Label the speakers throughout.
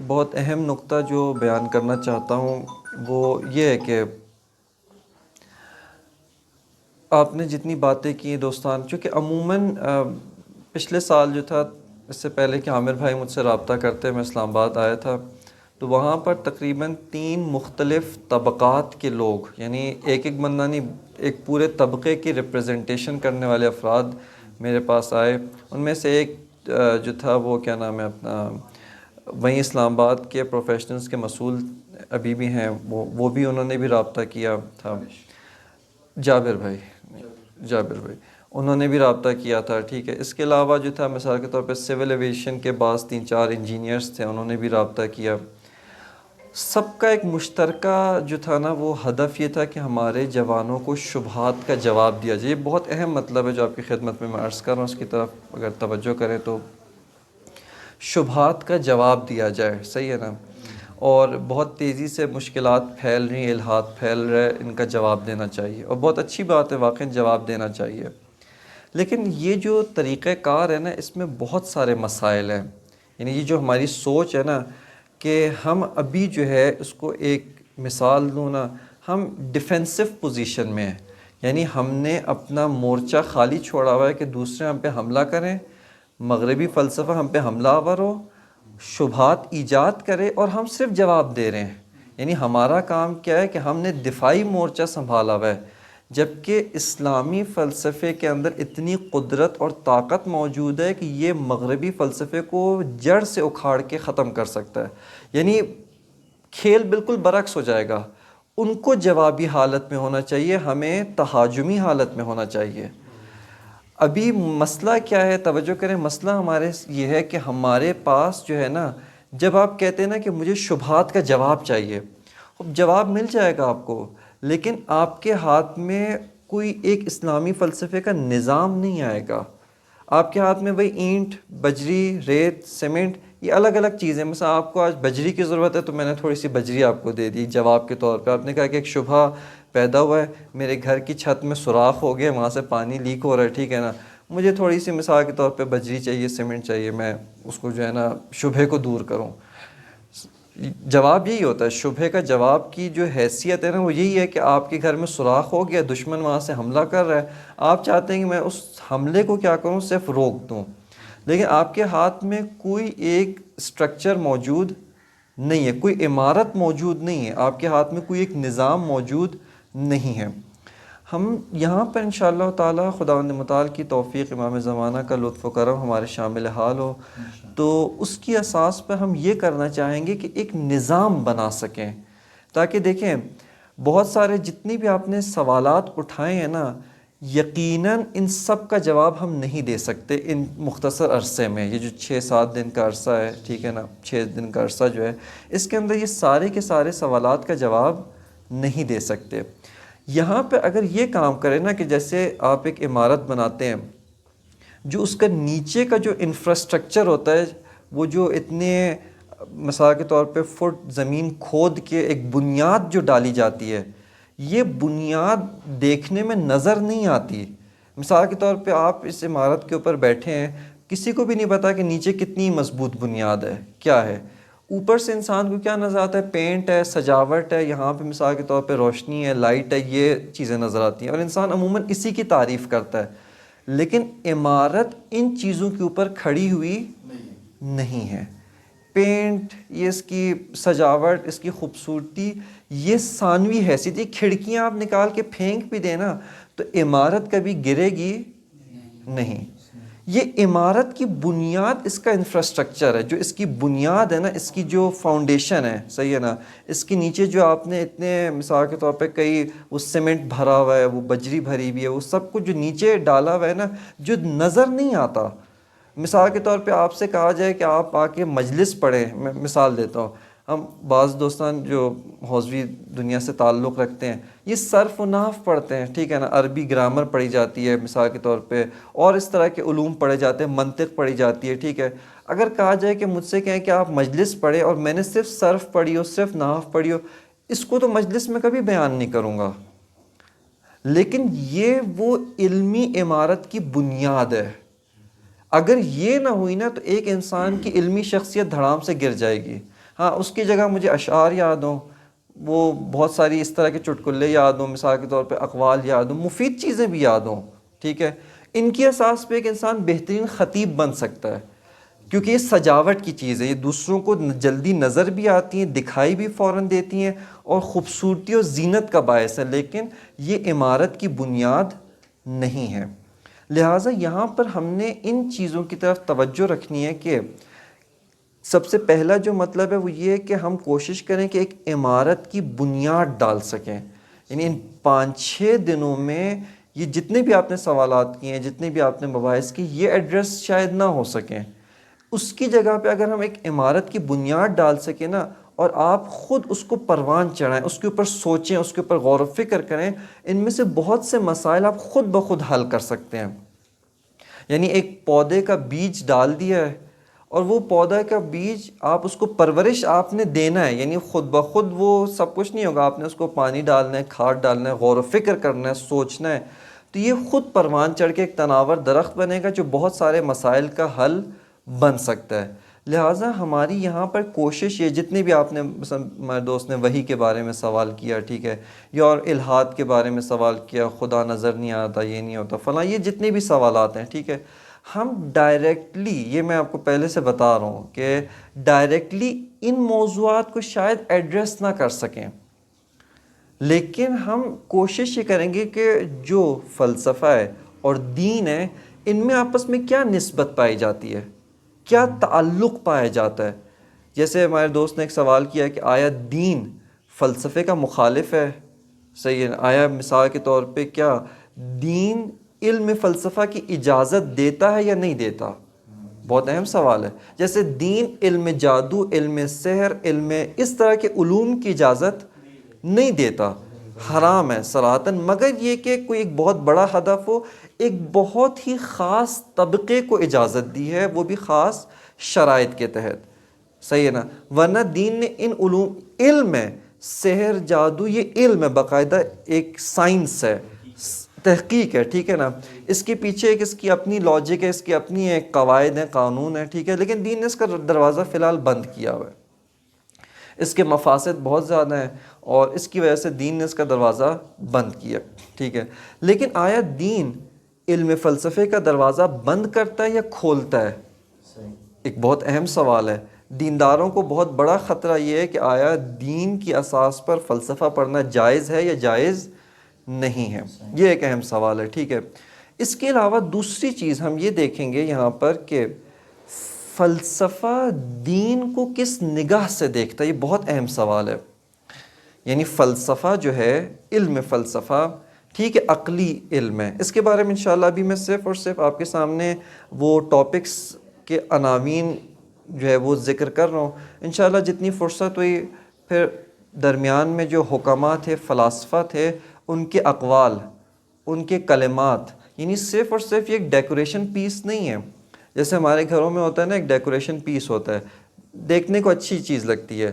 Speaker 1: بہت اہم نقطہ جو بیان کرنا چاہتا ہوں وہ یہ ہے کہ آپ نے جتنی باتیں کی دوستان، چونکہ عموماً پچھلے سال جو تھا، اس سے پہلے کہ عامر بھائی مجھ سے رابطہ کرتے میں اسلام آباد آیا تھا، تو وہاں پر تقریباً 3 مختلف طبقات کے لوگ، یعنی ایک بندہ نہیں، ایک پورے طبقے کی ریپریزنٹیشن کرنے والے افراد میرے پاس آئے۔ ان میں سے ایک جو تھا وہ کیا نام ہے اپنا، وہیں اسلام آباد کے پروفیشنلز کے مسئول ابھی بھی ہیں، وہ بھی انہوں نے بھی رابطہ کیا تھا، جابر بھائی انہوں نے بھی رابطہ کیا تھا، ٹھیک ہے۔ اس کے علاوہ جو تھا مثال کے طور پہ سول ایویشن کے بعض 3-4 انجینئرز تھے، انہوں نے بھی رابطہ کیا۔ سب کا ایک مشترکہ جو تھا نا، وہ ہدف یہ تھا کہ ہمارے جوانوں کو شبہات کا جواب دیا جائے۔ یہ بہت اہم مطلب ہے جو آپ کی خدمت میں عرض کر رہا ہوں، اس کی طرف اگر توجہ کریں تو شبہات کا جواب دیا جائے، صحیح ہے نا۔ اور بہت تیزی سے مشکلات پھیل رہی ہیں، الحاد پھیل رہے، ان کا جواب دینا چاہیے، اور بہت اچھی بات ہے، واقعی جواب دینا چاہیے۔ لیکن یہ جو طریقہ کار ہے نا، اس میں بہت سارے مسائل ہیں۔ یعنی یہ جو ہماری سوچ ہے نا، کہ ہم ابھی جو ہے اس کو ایک مثال دوں نا، ہم ڈیفینسو پوزیشن میں ہیں، یعنی ہم نے اپنا مورچہ خالی چھوڑا ہوا ہے کہ دوسرے ہم پہ حملہ کریں، مغربی فلسفہ ہم پہ حملہ آور ہو، شبہات ایجاد کرے، اور ہم صرف جواب دے رہے ہیں۔ یعنی ہمارا کام کیا ہے کہ ہم نے دفاعی مورچہ سنبھالا ہوا ہے، جبکہ اسلامی فلسفے کے اندر اتنی قدرت اور طاقت موجود ہے کہ یہ مغربی فلسفے کو جڑ سے اکھاڑ کے ختم کر سکتا ہے۔ یعنی کھیل بالکل برعکس ہو جائے گا، ان کو جوابی حالت میں ہونا چاہیے، ہمیں تہاجمی حالت میں ہونا چاہیے۔ ابھی مسئلہ کیا ہے، توجہ کریں، مسئلہ ہمارے یہ ہے کہ ہمارے پاس جو ہے نا، جب آپ کہتے ہیں نا کہ مجھے شبہات کا جواب چاہیے، جواب مل جائے گا آپ کو، لیکن آپ کے ہاتھ میں کوئی ایک اسلامی فلسفے کا نظام نہیں آئے گا۔ آپ کے ہاتھ میں وہی اینٹ، بجری، ریت، سیمنٹ، یہ الگ الگ چیزیں۔ مثلا آپ کو آج بجری کی ضرورت ہے تو میں نے تھوڑی سی بجری آپ کو دے دی جواب کے طور پہ۔ آپ نے کہا کہ ایک شبہ پیدا ہوا ہے، میرے گھر کی چھت میں سوراخ ہو گیا، وہاں سے پانی لیک ہو رہا ہے، ٹھیک ہے نا، مجھے تھوڑی سی مثال کے طور پہ بجری چاہیے، سیمنٹ چاہیے، میں اس کو جو ہے نا شبہے کو دور کروں۔ جواب یہی ہوتا ہے، شبہے کا جواب کی جو حیثیت ہے نا، وہ یہی ہے کہ آپ کے گھر میں سوراخ ہو گیا، دشمن وہاں سے حملہ کر رہا ہے، آپ چاہتے ہیں کہ میں اس حملے کو کیا کروں، صرف روک دوں، لیکن آپ کے ہاتھ میں کوئی ایک سٹرکچر موجود نہیں ہے، کوئی عمارت موجود نہیں ہے، آپ کے ہاتھ میں کوئی ایک نظام موجود نہیں ہے۔ ہم یہاں پر انشاءاللہ تعالی خداوند متعال کی توفیق، امام زمانہ کا لطف و کرم ہمارے شامل حال ہو، تو اس کی اساس پہ ہم یہ کرنا چاہیں گے کہ ایک نظام بنا سکیں، تاکہ دیکھیں بہت سارے جتنی بھی آپ نے سوالات اٹھائے ہیں نا، یقیناً ان سب کا جواب ہم نہیں دے سکتے ان مختصر عرصے میں۔ یہ جو 6-7 دن کا عرصہ ہے، ٹھیک ہے نا، 6 دن کا عرصہ جو ہے، اس کے اندر یہ سارے کے سارے سوالات کا جواب نہیں دے سکتے۔ یہاں پہ اگر یہ کام کریں نا، کہ جیسے آپ ایک عمارت بناتے ہیں، جو اس کا نیچے کا جو انفراسٹرکچر ہوتا ہے، وہ جو اتنے مثال کے طور پہ فٹ زمین کھود کے ایک بنیاد جو ڈالی جاتی ہے، یہ بنیاد دیکھنے میں نظر نہیں آتی۔ مثال کے طور پہ آپ اس عمارت کے اوپر بیٹھے ہیں، کسی کو بھی نہیں پتا کہ نیچے کتنی مضبوط بنیاد ہے، کیا ہے۔ اوپر سے انسان کو کیا نظر آتا ہے، پینٹ ہے، سجاوٹ ہے، یہاں پہ مثال کے طور پہ روشنی ہے، لائٹ ہے، یہ چیزیں نظر آتی ہیں، اور انسان عموماً اسی کی تعریف کرتا ہے۔ لیکن عمارت ان چیزوں کے اوپر کھڑی ہوئی نہیں ہے۔ پینٹ، یہ اس کی سجاوٹ، اس کی خوبصورتی، یہ ثانوی حیثیت۔ یہ کھڑکیاں آپ نکال کے پھینک بھی دیں نا تو عمارت کبھی گرے گی نہیں۔ یہ عمارت کی بنیاد اس کا انفراسٹرکچر ہے، جو اس کی بنیاد ہے نا، اس کی جو فاؤنڈیشن ہے، صحیح ہے نا، اس کے نیچے جو آپ نے اتنے مثال کے طور پہ کئی وہ سیمنٹ بھرا ہوا ہے، وہ بجری بھری ہوئی ہے، وہ سب کچھ جو نیچے ڈالا ہوا ہے نا، جو نظر نہیں آتا۔ مثال کے طور پہ آپ سے کہا جائے کہ آپ آ کے مجلس پڑھیں، میں مثال دیتا ہوں، ہم بعض دوستان جو حوزوی دنیا سے تعلق رکھتے ہیں، یہ صرف و نحو پڑھتے ہیں، ٹھیک ہے نا، عربی گرامر پڑھی جاتی ہے مثال کے طور پہ، اور اس طرح کے علوم پڑھے جاتے ہیں، منطق پڑھی جاتی ہے، ٹھیک ہے۔ اگر کہا جائے کہ مجھ سے کہیں کہ آپ مجلس پڑھیں، اور میں نے صرف صرف پڑھی ہو، صرف نحو پڑھی ہو، اس کو تو مجلس میں کبھی بیان نہیں کروں گا۔ لیکن یہ وہ علمی عمارت کی بنیاد ہے، اگر یہ نہ ہوئی نا تو ایک انسان کی علمی شخصیت دھڑام سے گر جائے گی۔ ہاں اس کی جگہ مجھے اشعار یاد ہوں، وہ بہت ساری اس طرح کے چٹکلے یاد ہوں، مثال کے طور پہ اقوال یاد ہوں، مفید چیزیں بھی یاد ہوں، ٹھیک ہے، ان کی اساس پہ ایک انسان بہترین خطیب بن سکتا ہے، کیونکہ یہ سجاوٹ کی چیز ہے، یہ دوسروں کو جلدی نظر بھی آتی ہیں، دکھائی بھی فوراً دیتی ہیں اور خوبصورتی اور زینت کا باعث ہے، لیکن یہ عمارت کی بنیاد نہیں ہے۔ لہٰذا یہاں پر ہم نے ان چیزوں کی طرف توجہ رکھنی ہے کہ سب سے پہلا جو مطلب ہے وہ یہ ہے کہ ہم کوشش کریں کہ ایک عمارت کی بنیاد ڈال سکیں، یعنی ان 5-6 دنوں میں یہ جتنے بھی آپ نے سوالات کیے ہیں، جتنے بھی آپ نے مباحث کی، یہ ایڈریس شاید نہ ہو سکیں، اس کی جگہ پہ اگر ہم ایک عمارت کی بنیاد ڈال سکیں نا، اور آپ خود اس کو پروان چڑھائیں، اس کے اوپر سوچیں، اس کے اوپر غور و فکر کریں، ان میں سے بہت سے مسائل آپ خود بخود حل کر سکتے ہیں۔ یعنی ایک پودے کا بیج ڈال دیا ہے، اور وہ پودا کا بیج آپ اس کو پرورش آپ نے دینا ہے، یعنی خود بخود وہ سب کچھ نہیں ہوگا، آپ نے اس کو پانی ڈالنا ہے، کھاد ڈالنا ہے، غور و فکر کرنا ہے، سوچنا ہے، تو یہ خود پروان چڑھ کے ایک تناور درخت بنے گا جو بہت سارے مسائل کا حل بن سکتا ہے۔ لہٰذا ہماری یہاں پر کوشش یہ، جتنے بھی آپ نے مثلا ہمارے دوست نے وحی کے بارے میں سوال کیا، ٹھیک ہے، یا اور الحاد کے بارے میں سوال کیا، خدا نظر نہیں آتا، یہ نہیں ہوتا فلاں، یہ جتنے بھی سوالات ہیں، ٹھیک ہے، ہم ڈائریکٹلی، یہ میں آپ کو پہلے سے بتا رہا ہوں کہ ڈائریکٹلی ان موضوعات کو شاید ایڈریس نہ کر سکیں، لیکن ہم کوشش یہ کریں گے کہ جو فلسفہ ہے اور دین ہے، ان میں آپس میں کیا نسبت پائی جاتی ہے، کیا تعلق پایا جاتا ہے۔ جیسے ہمارے دوست نے ایک سوال کیا کہ آیا دین فلسفے کا مخالف ہے؟ صحیح ہے، آیا مثال کے طور پہ کیا دین علم فلسفہ کی اجازت دیتا ہے یا نہیں دیتا؟ بہت اہم سوال ہے۔ جیسے دین علم جادو، علم سحر، علم اس طرح کے علوم کی اجازت نہیں دیتا، حرام ہے صراحتاً، مگر یہ کہ کوئی ایک بہت بڑا ہدف ہو، ایک بہت ہی خاص طبقے کو اجازت دی ہے، وہ بھی خاص شرائط کے تحت، صحیح ہے نا، ورنہ دین نے ان علوم، علم ہے، سحر جادو یہ علم ہے، باقاعدہ ایک سائنس ہے، تحقیق ہے، ٹھیک ہے نا، اس کے پیچھے ایک اس کی اپنی لاجک ہے، اس کی اپنی ایک قواعد ہیں، قانون ہے، ٹھیک ہے، لیکن دین نے اس کا دروازہ فی الحال بند کیا ہوا ہے، اس کے مفاسد بہت زیادہ ہیں اور اس کی وجہ سے دین نے اس کا دروازہ بند کیا، ٹھیک ہے، لیکن آیا دین علم فلسفے کا دروازہ بند کرتا ہے یا کھولتا ہے؟ ایک بہت اہم سوال ہے۔ دینداروں کو بہت بڑا خطرہ یہ ہے کہ آیا دین کی اساس پر فلسفہ پڑھنا جائز ہے یا جائز نہیں ہے، یہ ایک اہم سوال ہے، ٹھیک ہے۔ اس کے علاوہ دوسری چیز ہم یہ دیکھیں گے یہاں پر کہ فلسفہ دین کو کس نگاہ سے دیکھتا ہے، یہ بہت اہم سوال ہے۔ یعنی فلسفہ جو ہے، علم فلسفہ، ٹھیک ہے، عقلی علم ہے، اس کے بارے میں انشاءاللہ ابھی میں صرف اور صرف آپ کے سامنے وہ ٹاپکس کے عناوین جو ہے وہ ذکر کر رہا ہوں، انشاءاللہ جتنی فرصت ہوئی پھر درمیان میں جو حکماء تھے، فلاسفہ تھے، ان کے اقوال، ان کے کلمات، یعنی صرف اور صرف یہ ایک ڈیکوریشن پیس نہیں ہے، جیسے ہمارے گھروں میں ہوتا ہے نا، ایک ڈیکوریشن پیس ہوتا ہے، دیکھنے کو اچھی چیز لگتی ہے،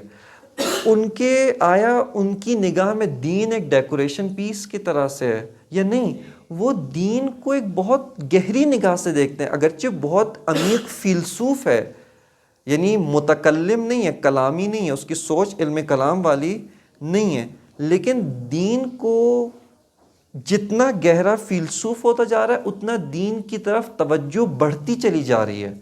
Speaker 1: ان کے آیا ان کی نگاہ میں دین ایک ڈیکوریشن پیس کی طرح سے ہے یا نہیں؟ وہ دین کو ایک بہت گہری نگاہ سے دیکھتے ہیں، اگرچہ بہت عمیق فیلسوف ہے، یعنی متکلم نہیں ہے، کلامی نہیں ہے، اس کی سوچ علم کلام والی نہیں ہے، لیکن دین کو جتنا گہرا فیلسوف ہوتا جا رہا ہے اتنا دین کی طرف توجہ بڑھتی چلی جا رہی ہے،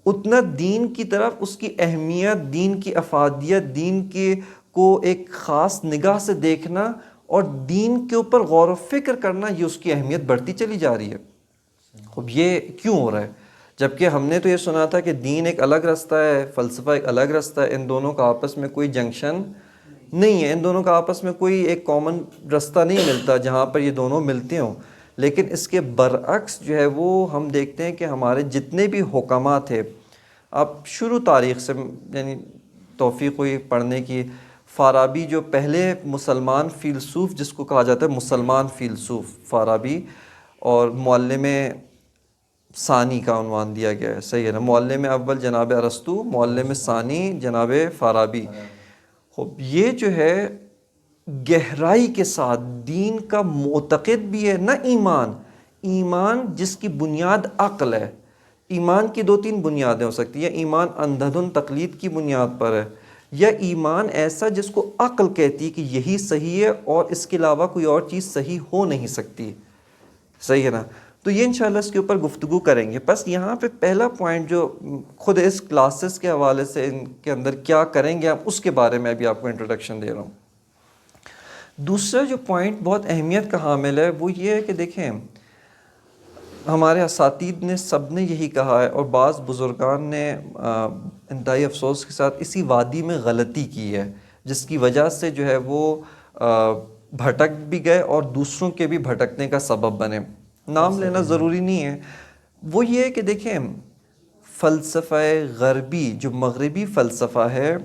Speaker 1: اتنا دین کی طرف اس کی اہمیت، دین کی افادیت، دین کے کو ایک خاص نگاہ سے دیکھنا اور دین کے اوپر غور و فکر کرنا، یہ اس کی اہمیت بڑھتی چلی جا رہی ہے۔ اب یہ کیوں ہو رہا ہے؟ جبکہ ہم نے تو یہ سنا تھا کہ دین ایک الگ رستہ ہے، فلسفہ ایک الگ رستہ ہے، ان دونوں کا آپس میں کوئی جنکشن نہیں ہے، ان دونوں کا آپس میں کوئی ایک کامن رستہ نہیں ملتا جہاں پر یہ دونوں ملتے ہوں، لیکن اس کے برعکس جو ہے وہ ہم دیکھتے ہیں کہ ہمارے جتنے بھی حکماء تھے، آپ شروع تاریخ سے، یعنی توفیق ہوئی پڑھنے کی، فارابی جو پہلے مسلمان فیلسوف جس کو کہا جاتا ہے مسلمان فیلسوف فارابی، اور معلم ثانی کا عنوان دیا گیا ہے، صحیح ہے نا، معلم اول جناب ارسطو، معلم ثانی جناب فارابی، خب یہ جو ہے گہرائی کے ساتھ دین کا معتقد بھی ہے، نہ ایمان، ایمان جس کی بنیاد عقل ہے، ایمان کی 2-3 بنیادیں ہو سکتی ہیں. ایمان اندھدھن تقلید کی بنیاد پر ہے، یا ایمان ایسا جس کو عقل کہتی ہے کہ یہی صحیح ہے اور اس کے علاوہ کوئی اور چیز صحیح ہو نہیں سکتی. صحیح ہے نا؟ تو یہ انشاءاللہ اس کے اوپر گفتگو کریں گے. بس یہاں پہ پہلا پوائنٹ جو خود اس کلاسز کے حوالے سے ان کے اندر کیا کریں گے آپ، اس کے بارے میں بھی آپ کو انٹروڈکشن دے رہا ہوں. دوسرا جو پوائنٹ بہت اہمیت کا حامل ہے وہ یہ ہے کہ دیکھیں ہمارے اساتید نے سب نے یہی کہا ہے، اور بعض بزرگان نے انتہائی افسوس کے ساتھ اسی وادی میں غلطی کی ہے، جس کی وجہ سے جو ہے وہ بھٹک بھی گئے اور دوسروں کے بھی بھٹکنے کا سبب بنے. نام لینا ضروری نہیں ہے. وہ یہ ہے کہ دیکھیں فلسفہ غربی جو مغربی فلسفہ ہے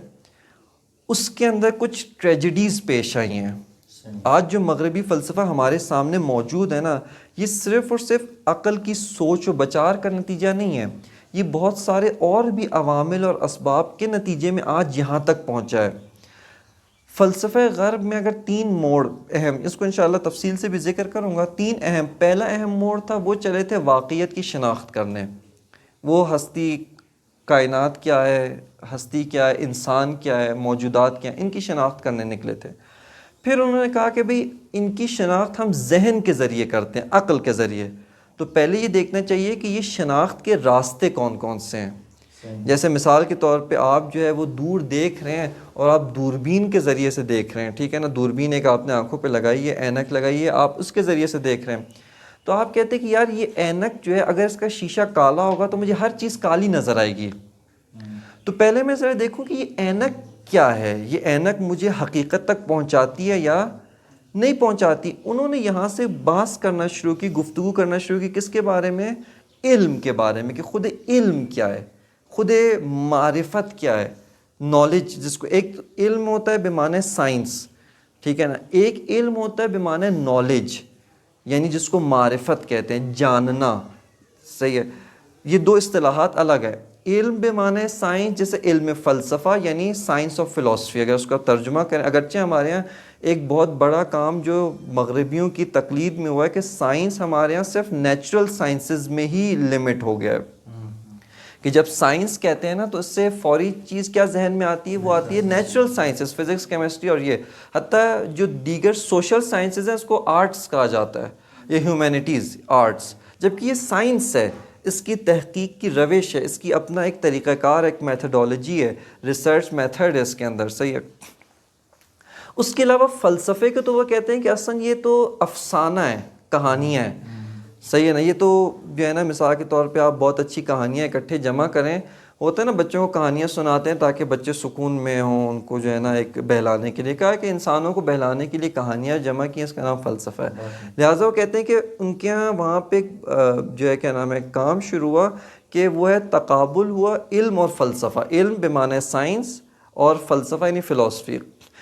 Speaker 1: اس کے اندر کچھ ٹریجڈیز پیش آئی ہیں. آج جو مغربی فلسفہ ہمارے سامنے موجود ہے نا، یہ صرف اور صرف عقل کی سوچ و بچار کا نتیجہ نہیں ہے، یہ بہت سارے اور بھی عوامل اور اسباب کے نتیجے میں آج یہاں تک پہنچا ہے. فلسفہ غرب میں اگر 3 موڑ اہم، اس کو انشاءاللہ تفصیل سے بھی ذکر کروں گا، 3 اہم. پہلا اہم موڑ تھا وہ چلے تھے واقعیت کی شناخت کرنے، وہ ہستی کائنات کیا ہے، ہستی کیا ہے، انسان کیا ہے، موجودات کیا ہیں، ان کی شناخت کرنے نکلے تھے. پھر انہوں نے کہا کہ بھئی ان کی شناخت ہم ذہن کے ذریعے کرتے ہیں، عقل کے ذریعے. تو پہلے یہ دیکھنا چاہیے کہ یہ شناخت کے راستے کون کون سے ہیں. جیسے مثال کے طور پہ آپ جو ہے وہ دور دیکھ رہے ہیں اور آپ دوربین کے ذریعے سے دیکھ رہے ہیں، ٹھیک ہے نا، دوربین ایک آپ نے آنکھوں پہ لگائی ہے، اینک لگائی ہے، آپ اس کے ذریعے سے دیکھ رہے ہیں. تو آپ کہتے ہیں کہ یار یہ اینک جو ہے اگر اس کا شیشہ کالا ہوگا تو مجھے ہر چیز کالی نظر آئے گی. تو پہلے میں ذرا دیکھوں کہ یہ اینک کیا ہے، یہ اینک مجھے حقیقت تک پہنچاتی ہے یا نہیں پہنچاتی. انہوں نے یہاں سے بحث کرنا شروع کی، گفتگو کرنا شروع کی، کس کے بارے میں؟ علم کے بارے میں، کہ خود علم کیا ہے، خود معرفت کیا ہے، نالج جس کو ایک علم ہوتا ہے بمعنی سائنس، ٹھیک ہے نا، ایک علم ہوتا ہے بمعنی نالج، یعنی جس کو معرفت کہتے ہیں، جاننا. صحیح ہے، یہ 2 اصطلاحات الگ ہے. علم بمعنی سائنس، جیسے علم فلسفہ یعنی سائنس آف فلسفی اگر اس کا ترجمہ کریں. اگرچہ ہمارے یہاں ایک بہت بڑا کام جو مغربیوں کی تقلید میں ہوا ہے کہ سائنس ہمارے یہاں صرف نیچرل سائنسز میں ہی لمٹ ہو گیا ہے، کہ جب سائنس کہتے ہیں نا تو اس سے فوری چیز کیا ذہن میں آتی ہے؟ وہ آتی ہے نیچرل سائنسز، فزکس، کیمسٹری، اور یہ حتیٰ جو دیگر سوشل سائنسز ہیں اس کو آرٹس کہا جاتا ہے، یہ ہیومینٹیز، آرٹس، جبکہ یہ سائنس ہے، اس کی تحقیق کی روش ہے، اس کی اپنا ایک طریقہ کار، ایک میتھڈولوجی ہے، ریسرچ میتھڈ ہے اس کے اندر. صحیح ہے. اس کے علاوہ فلسفے کے تو وہ کہتے ہیں کہ اصلا یہ تو افسانہ ہے، کہانیاں ہیں. صحیح ہے نا، یہ تو جو ہے نا مثال کے طور پہ آپ بہت اچھی کہانیاں اکٹھے جمع کریں، ہوتا ہے نا بچوں کو کہانیاں سناتے ہیں تاکہ بچے سکون میں ہوں، ان کو جو ہے نا ایک بہلانے کے لیے کہا کہ انسانوں کو بہلانے کے لیے کہانیاں جمع کی، اس کا نام فلسفہ ہے. لہٰذا وہ کہتے ہیں کہ ان کے ہاں وہاں پہ جو ہے کیا نام ہے کام شروع ہوا کہ وہ ہے تقابل ہوا علم اور فلسفہ. علم بمعنی سائنس اور فلسفہ یعنی فلسفی.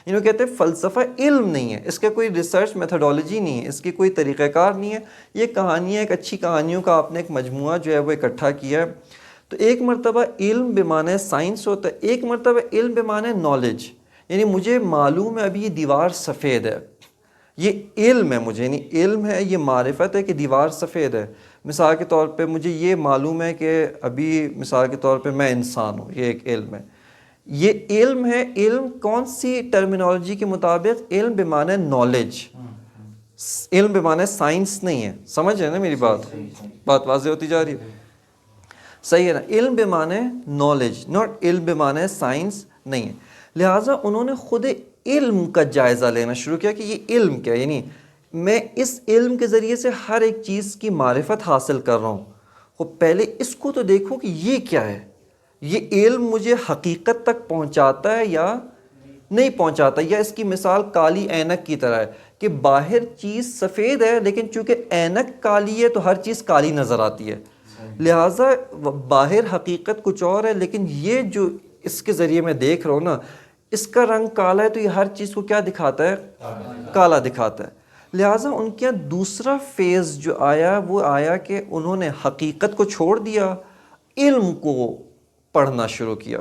Speaker 1: انہوں کہتے ہیں فلسفہ علم نہیں ہے، اس کا کوئی ریسرچ میتھڈولوجی نہیں ہے، اس کی کوئی طریقہ کار نہیں ہے، یہ کہانیاں ایک اچھی کہانیوں کا آپ نے ایک مجموعہ جو ہے وہ اکٹھا کیا ہے. تو ایک مرتبہ علم بمعنی سائنس ہوتا ہے، ایک مرتبہ علم بمعنی نالج، یعنی مجھے معلوم ہے ابھی یہ دیوار سفید ہے، یہ علم ہے مجھے، یعنی علم ہے، یہ معرفت ہے کہ دیوار سفید ہے. مثال کے طور پہ مجھے یہ معلوم ہے کہ ابھی مثال کے طور پہ میں انسان ہوں، یہ ایک علم ہے. یہ علم ہے. علم کون سی ٹرمینالوجی کے مطابق؟ علم بمعنی نالج، علم بمعنی سائنس نہیں ہے. سمجھ رہے ہیں نا میری بات واضح ہوتی جا رہی ہے؟ صحیح ہے نا، علم بمعنی نالج، ناٹ علم بمعنی سائنس نہیں ہے. لہٰذا انہوں نے خود علم کا جائزہ لینا شروع کیا کہ یہ علم کیا ہے، یعنی میں اس علم کے ذریعے سے ہر ایک چیز کی معرفت حاصل کر رہا ہوں. وہ پہلے اس کو تو دیکھو کہ یہ کیا ہے، یہ علم مجھے حقیقت تک پہنچاتا ہے یا نہیں پہنچاتا. یا اس کی مثال کالی اینک کی طرح ہے کہ باہر چیز سفید ہے لیکن چونکہ اینک کالی ہے تو ہر چیز کالی نظر آتی ہے. لہٰذا باہر حقیقت کچھ اور ہے، لیکن یہ جو اس کے ذریعے میں دیکھ رہا ہوں نا، اس کا رنگ کالا ہے تو یہ ہر چیز کو کیا دکھاتا ہے؟ کالا دکھاتا ہے. لہٰذا ان کے دوسرا فیز جو آیا وہ آیا کہ انہوں نے حقیقت کو چھوڑ دیا، علم کو پڑھنا شروع کیا،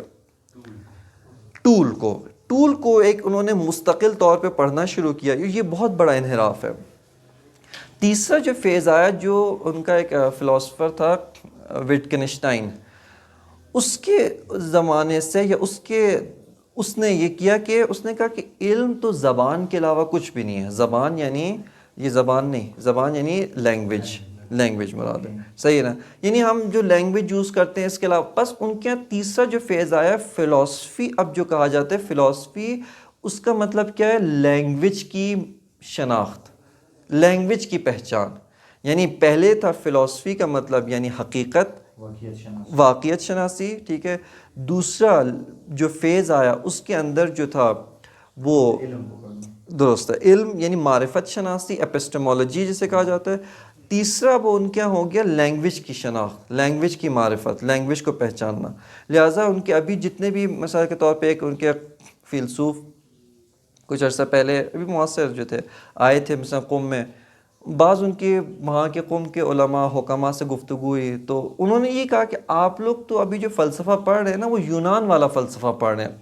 Speaker 1: ٹول کو ایک انہوں نے مستقل طور پہ پڑھنا شروع کیا. یہ بہت بڑا انحراف ہے. تیسرا جو فیز آیا، جو ان کا ایک فلاسفر تھا وٹکنشٹائن، اس کے زمانے سے یا اس نے یہ کیا کہ اس نے کہا کہ علم تو زبان کے علاوہ کچھ بھی نہیں ہے. زبان یعنی یہ زبان نہیں، زبان یعنی لینگویج مراد ہے. صحیح ہے نا؟ یعنی ہم جو لینگویج یوز کرتے ہیں اس کے علاوہ. بس ان کے یہاں تیسرا جو فیز آیا فلاسفی. اب جو کہا جاتا ہے فلاسفی، اس کا مطلب کیا ہے؟ لینگویج کی شناخت، لینگویج کی پہچان. یعنی پہلے تھا فلاسفی کا مطلب یعنی حقیقت، واقعیت شناسی، ٹھیک ہے. دوسرا جو فیز آیا اس کے اندر جو تھا وہ درست ہے علم یعنی معرفت شناسی، ایپسٹمولوجی جسے کہا جاتا ہے. تیسرا وہ ان کے ہو گیا لینگویج کی شناخت، لینگویج کی معرفت، لینگویج کو پہچاننا. لہٰذا ان کے ابھی جتنے بھی مثال کے طور پہ ایک ان کے فیلسوف کچھ عرصہ پہلے ابھی معاصر جو تھے آئے تھے مثلا قم میں، بعض ان کے وہاں کے قوم کے علماء حکماء سے گفتگو ہوئی تو انہوں نے یہ کہا کہ آپ لوگ تو ابھی جو فلسفہ پڑھ رہے ہیں نا وہ یونان والا فلسفہ پڑھ رہے ہیں،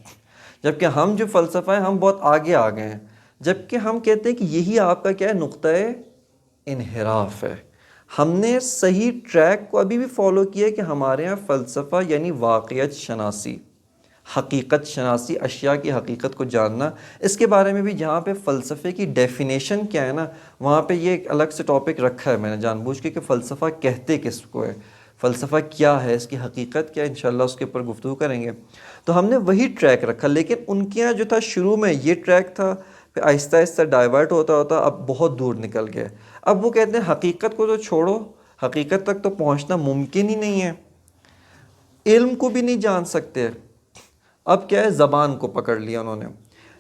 Speaker 1: جبکہ ہم جو فلسفہ ہیں ہم بہت آگے آ گئے ہیں. جبکہ ہم کہتے ہیں کہ یہی آپ کا کیا ہے؟ نقطۂ انحراف ہے. ہم نے صحیح ٹریک کو ابھی بھی فالو کیا کہ ہمارے یہاں فلسفہ یعنی واقعیت شناسی، حقیقت شناسی، اشیاء کی حقیقت کو جاننا. اس کے بارے میں بھی جہاں پہ فلسفے کی ڈیفینیشن کیا ہے نا وہاں پہ یہ ایک الگ سے ٹاپک رکھا ہے میں نے جان بوجھ کے کہ فلسفہ کہتے کس کو ہے، فلسفہ کیا ہے، اس کی حقیقت کیا ہے. انشاءاللہ اس کے اوپر گفتگو کریں گے. تو ہم نے وہی ٹریک رکھا، لیکن ان کے یہاں جو تھا شروع میں یہ ٹریک تھا، پھر آہستہ آہستہ ڈائیورٹ ہوتا ہوتا اب بہت دور نکل گئے. اب وہ کہتے ہیں حقیقت کو تو چھوڑو، حقیقت تک تو پہنچنا ممکن ہی نہیں ہے، علم کو بھی نہیں جان سکتے. اب کیا ہے؟ زبان کو پکڑ لیا انہوں نے.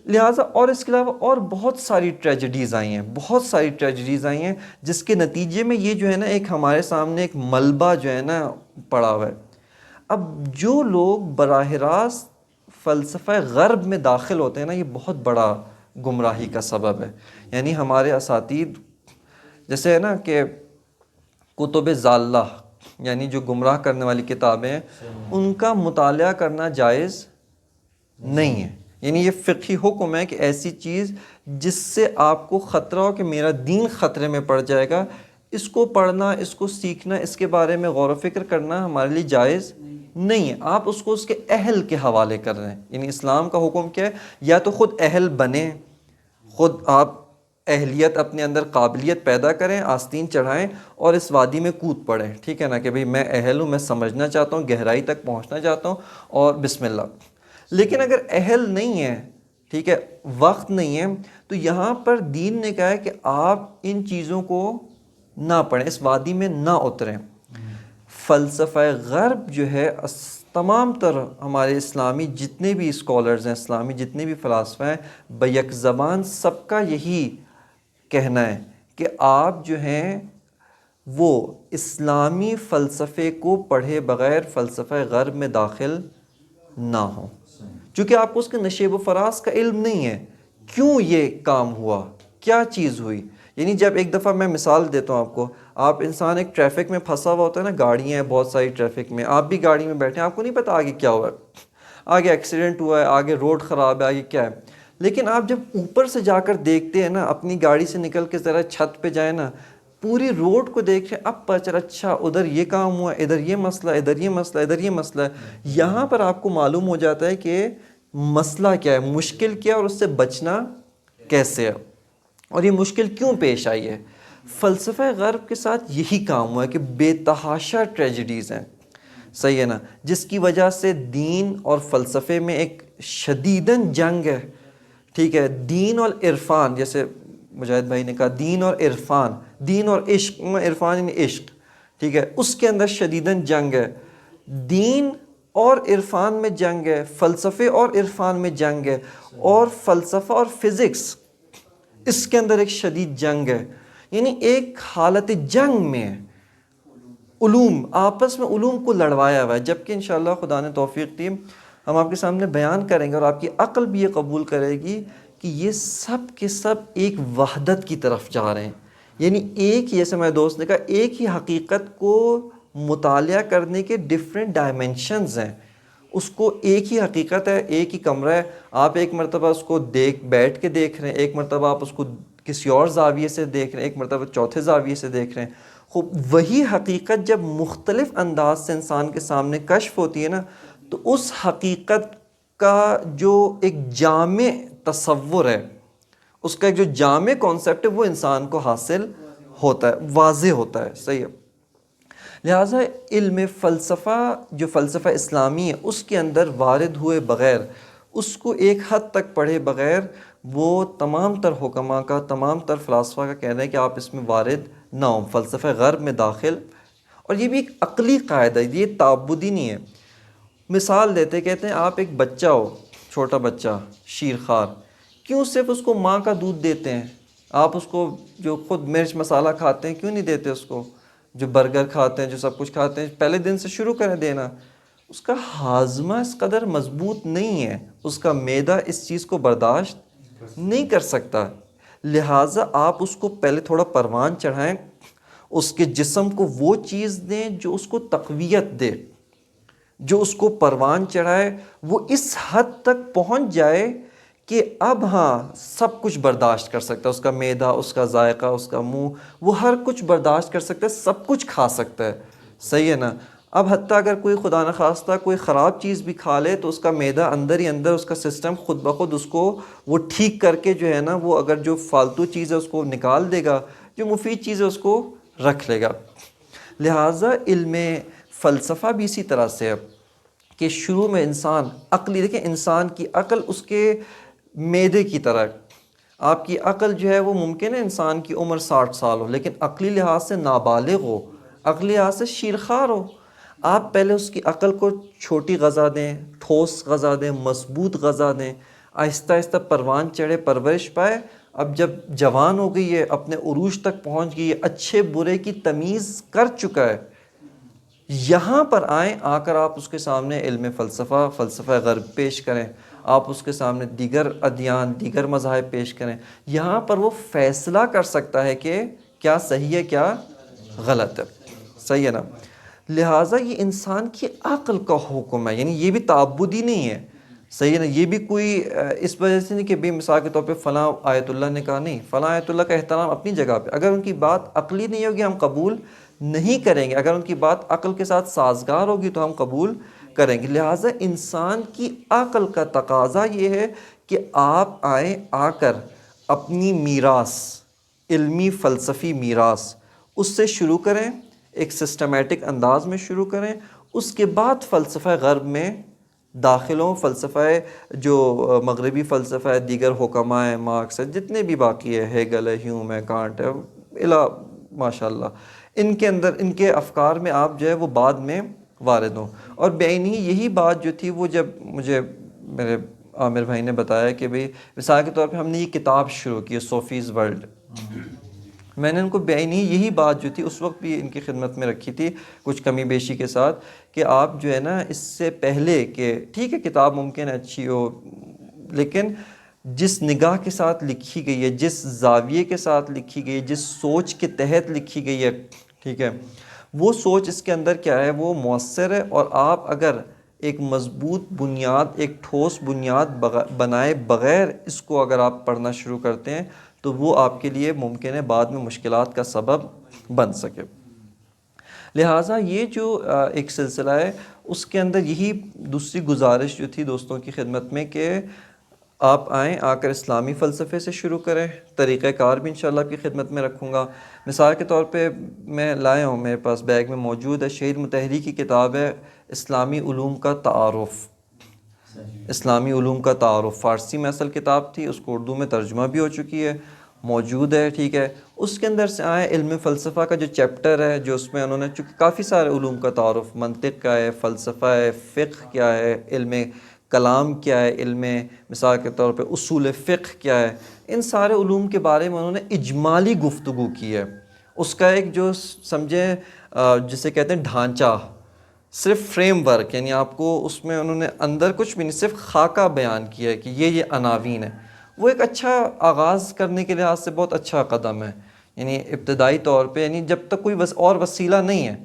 Speaker 1: لہٰذا اور اس کے علاوہ اور بہت ساری ٹریجڈیز آئی ہیں، بہت ساری ٹریجڈیز آئی ہیں جس کے نتیجے میں یہ جو ہے نا ایک ہمارے سامنے ایک ملبہ جو ہے نا پڑا ہوا ہے. اب جو لوگ براہ راست فلسفہ غرب میں داخل ہوتے ہیں نا یہ بہت بڑا گمراہی کا سبب ہے. یعنی ہمارے اساتید جیسے ہے نا کہ کتب ضالہ یعنی جو گمراہ کرنے والی کتابیں ہیں ان کا مطالعہ کرنا جائز نہیں ہے. یعنی یہ فقہی حکم ہے کہ ایسی چیز جس سے آپ کو خطرہ ہو کہ میرا دین خطرے میں پڑ جائے گا، اس کو پڑھنا، اس کو سیکھنا، اس کے بارے میں غور و فکر کرنا ہمارے لیے جائز نہیں ہے. آپ اس کو اس کے اہل کے حوالے کر رہے ہیں. یعنی اسلام کا حکم کیا ہے؟ یا تو خود اہل بنیں، خود آپ اہلیت اپنے اندر قابلیت پیدا کریں، آستین چڑھائیں اور اس وادی میں کود پڑیں، ٹھیک ہے نا، کہ بھئی میں اہل ہوں، میں سمجھنا چاہتا ہوں، گہرائی تک پہنچنا چاہتا ہوں اور بسم اللہ. لیکن اگر اہل نہیں ہے، ٹھیک ہے، وقت نہیں ہے، تو یہاں پر دین نے کہا ہے کہ آپ ان چیزوں کو نہ پڑھیں، اس وادی میں نہ اتریں. فلسفہ غرب جو ہے تمام تر ہمارے اسلامی جتنے بھی اسکالرز ہیں، اسلامی جتنے بھی فلاسفہ ہیں، بیک زبان سب کا یہی کہنا ہے کہ آپ جو ہیں وہ اسلامی فلسفے کو پڑھے بغیر فلسفہ غرب میں داخل نہ ہوں، چونکہ آپ کو اس کے نشیب و فراز کا علم نہیں ہے. کیوں یہ کام ہوا، کیا چیز ہوئی. یعنی جب ایک دفعہ میں مثال دیتا ہوں آپ کو، آپ انسان ایک ٹریفک میں پھنسا ہوا ہوتا ہے نا، گاڑیاں ہیں بہت ساری ٹریفک میں، آپ بھی گاڑی میں بیٹھے ہیں، آپ کو نہیں پتہ آگے کیا ہوا ہے، آگے ایکسیڈنٹ ہوا ہے، آگے روڈ خراب ہے، آگے کیا ہے. لیکن آپ جب اوپر سے جا کر دیکھتے ہیں نا، اپنی گاڑی سے نکل کے ذرا چھت پہ جائیں نا، پوری روڈ کو دیکھ رہے ہیں، اب پتہ چلا اچھا ادھر یہ کام ہوا، ادھر یہ مسئلہ، ادھر یہ مسئلہ، ادھر یہ مسئلہ ہے. یہاں پر آپ کو معلوم ہو جاتا ہے کہ مسئلہ کیا ہے، مشکل کیا ہے اور اس سے بچنا کیسے ہے، اور یہ مشکل کیوں پیش آئی ہے. فلسفہ غرب کے ساتھ یہی کام ہوا ہے کہ بے تحاشا ٹریجڈیز ہیں، صحیح ہے نا، جس کی وجہ سے دین اور فلسفے میں ایک شدیداً جنگ ہے، ٹھیک ہے. دین اور عرفان، جیسے مجاہد بھائی نے کہا دین اور عرفان، دین اور عشق، عرفان یعنی عشق، ٹھیک ہے، اس کے اندر شدیداً جنگ ہے. دین اور عرفان میں جنگ ہے، فلسفے اور عرفان میں جنگ ہے، اور فلسفہ اور فزکس اس کے اندر ایک شدید جنگ ہے. یعنی ایک حالت جنگ میں علوم آپس میں علوم کو لڑوایا ہوا ہے. جبکہ انشاءاللہ خدا نے توفیق دی ہم آپ کے سامنے بیان کریں گے اور آپ کی عقل بھی یہ قبول کرے گی کہ یہ سب کے سب ایک وحدت کی طرف جا رہے ہیں. یعنی ایک ہی، جیسے میں دوست نے کہا، ایک ہی حقیقت کو مطالعہ کرنے کے ڈفرینٹ ڈائمنشنز ہیں. اس کو ایک ہی حقیقت ہے، ایک ہی کمرہ ہے، آپ ایک مرتبہ اس کو بیٹھ کے دیکھ رہے ہیں، ایک مرتبہ آپ اس کو کسی اور زاویے سے دیکھ رہے ہیں، ایک مرتبہ چوتھے زاویے سے دیکھ رہے ہیں. خوب وہی حقیقت جب مختلف انداز سے انسان کے سامنے کشف ہوتی ہے نا، تو اس حقیقت کا جو ایک جامع تصور ہے، اس کا ایک جو جامع کانسیپٹ ہے، وہ انسان کو حاصل ہوتا ہے، واضح ہوتا ہے. صحیح ہے. لہٰذا علم فلسفہ جو فلسفہ اسلامی ہے اس کے اندر وارد ہوئے بغیر، اس کو ایک حد تک پڑھے بغیر، وہ تمام تر حکماء کا، تمام تر فلاسفہ کا کہنا ہے کہ آپ اس میں وارد نہ ہوں، فلسفہ غرب میں داخل. اور یہ بھی ایک عقلی قاعدہ ہے، یہ تعبدی نہیں ہے. مثال دیتے کہتے ہیں آپ ایک بچہ ہو، چھوٹا بچہ شیرخوار، کیوں صرف اس کو ماں کا دودھ دیتے ہیں؟ آپ اس کو جو خود مرچ مسالہ کھاتے ہیں کیوں نہیں دیتے اس کو؟ جو برگر کھاتے ہیں، جو سب کچھ کھاتے ہیں، پہلے دن سے شروع کریں دینا. اس کا ہاضمہ اس قدر مضبوط نہیں ہے، اس کا معدہ اس چیز کو برداشت نہیں کر سکتا. لہٰذا آپ اس کو پہلے تھوڑا پروان چڑھائیں، اس کے جسم کو وہ چیز دیں جو اس کو تقویت دے، جو اس کو پروان چڑھائے، وہ اس حد تک پہنچ جائے کہ اب ہاں سب کچھ برداشت کر سکتا ہے، اس کا معدہ، اس کا ذائقہ، اس کا منہ، وہ ہر کچھ برداشت کر سکتا ہے، سب کچھ کھا سکتا ہے. صحیح ہے نا؟ اب حتیٰ اگر کوئی خدا نخواستہ کوئی خراب چیز بھی کھا لے تو اس کا معدہ اندر ہی اندر، اس کا سسٹم خود بخود اس کو وہ ٹھیک کر کے جو ہے نا، وہ اگر جو فالتو چیز ہے اس کو نکال دے گا، جو مفید چیز ہے اس کو رکھ لے گا. لہٰذا علم فلسفہ بھی اسی طرح سے ہے کہ شروع میں انسان عقلی، دیکھیں انسان کی عقل اس کے معدے کی طرح. آپ کی عقل جو ہے وہ ممکن ہے انسان کی عمر 60 سال ہو لیکن عقلی لحاظ سے نابالغ ہو، عقلی لحاظ سے شیرخوار ہو. آپ پہلے اس کی عقل کو چھوٹی غذا دیں، ٹھوس غذا دیں، مضبوط غذا دیں، آہستہ آہستہ پروان چڑھے، پرورش پائے. اب جب جوان ہو گئی ہے، اپنے عروج تک پہنچ گئی ہے، اچھے برے کی تمیز کر چکا ہے، یہاں پر آئیں، آ کر آپ اس کے سامنے علم فلسفہ، فلسفہ غرب پیش کریں. آپ اس کے سامنے دیگر ادیان، دیگر مذاہب پیش کریں. یہاں پر وہ فیصلہ کر سکتا ہے کہ کیا صحیح ہے، کیا غلط ہے. صحیح ہے نا؟ لہٰذا یہ انسان کی عقل کا حکم ہے، یعنی یہ بھی تعبدی نہیں ہے. صحیح ہے نا؟ یہ بھی کوئی اس وجہ سے نہیں کہ بھی مثال کے طور پہ فلاں آیت اللہ نے کہا، نہیں، فلاں آیت اللہ کا احترام اپنی جگہ پہ، اگر ان کی بات عقلی نہیں ہوگی ہم قبول نہیں کریں گے، اگر ان کی بات عقل کے ساتھ سازگار ہوگی تو ہم قبول کریں گے. لہٰذا انسان کی عقل کا تقاضا یہ ہے کہ آپ آئیں، آ کر اپنی میراث، علمی فلسفی میراث، اس سے شروع کریں، ایک سسٹمیٹک انداز میں شروع کریں. اس کے بعد فلسفہ غرب میں داخل ہوں. فلسفہ جو مغربی فلسفہ ہے، دیگر حکماء ہیں، مارکس ہے، جتنے بھی باقی ہے، ہیگل ہے، ہیوم ہے، کانٹ ہے، الا ماشاء اللہ، ان کے اندر، ان کے افکار میں آپ جو ہے وہ بعد میں وارد ہوں. اور بعینی یہی بات جو تھی وہ جب مجھے میرے عامر بھائی نے بتایا کہ بھئی مثال کے طور پہ ہم نے یہ کتاب شروع کی صوفیز ورلڈ، میں نے ان کو بعینی یہی بات جو تھی اس وقت بھی ان کی خدمت میں رکھی تھی کچھ کمی بیشی کے ساتھ، کہ آپ جو ہے نا اس سے پہلے کہ ٹھیک ہے کتاب ممکن ہے اچھی ہو، لیکن جس نگاہ کے ساتھ لکھی گئی ہے، جس زاویے کے ساتھ لکھی گئی ہے، جس سوچ کے تحت لکھی گئی ہے، ٹھیک ہے، وہ سوچ اس کے اندر کیا ہے، وہ مؤثر ہے. اور آپ اگر ایک مضبوط بنیاد، ایک ٹھوس بنیاد بنائے بغیر اس کو اگر آپ پڑھنا شروع کرتے ہیں تو وہ آپ کے لیے ممکن ہے بعد میں مشکلات کا سبب بن سکے. لہٰذا یہ جو ایک سلسلہ ہے اس کے اندر یہی دوسری گزارش جو تھی دوستوں کی خدمت میں کہ آپ آئیں، آ کر اسلامی فلسفے سے شروع کریں. طریقہ کار بھی انشاءاللہ آپ کی خدمت میں رکھوں گا. مثال کے طور پہ میں لایا ہوں، میرے پاس بیگ میں موجود ہے، شہید مطہری کی کتاب ہے اسلامی علوم کا تعارف. اسلامی علوم کا تعارف فارسی میں اصل کتاب تھی، اس کو اردو میں ترجمہ بھی ہو چکی ہے، موجود ہے، ٹھیک ہے. اس کے اندر سے آئے علم فلسفہ کا جو چیپٹر ہے، جو اس میں انہوں نے چونکہ کافی سارے علوم کا تعارف، منطق کا ہے، فلسفہ ہے، فقہ کیا ہے، علم کلام کیا ہے، علم مثال کے طور پہ اصول فقہ کیا ہے، ان سارے علوم کے بارے میں انہوں نے اجمالی گفتگو کی ہے. اس کا ایک جو سمجھیں جسے کہتے ہیں ڈھانچہ، صرف فریم ورک، یعنی آپ کو اس میں انہوں نے اندر کچھ بھی نہیں، صرف خاکہ بیان کیا ہے کہ یہ عناوین ہے. وہ ایک اچھا آغاز کرنے کے لحاظ سے بہت اچھا قدم ہے، یعنی ابتدائی طور پہ، یعنی جب تک کوئی اور وسیلہ نہیں ہے،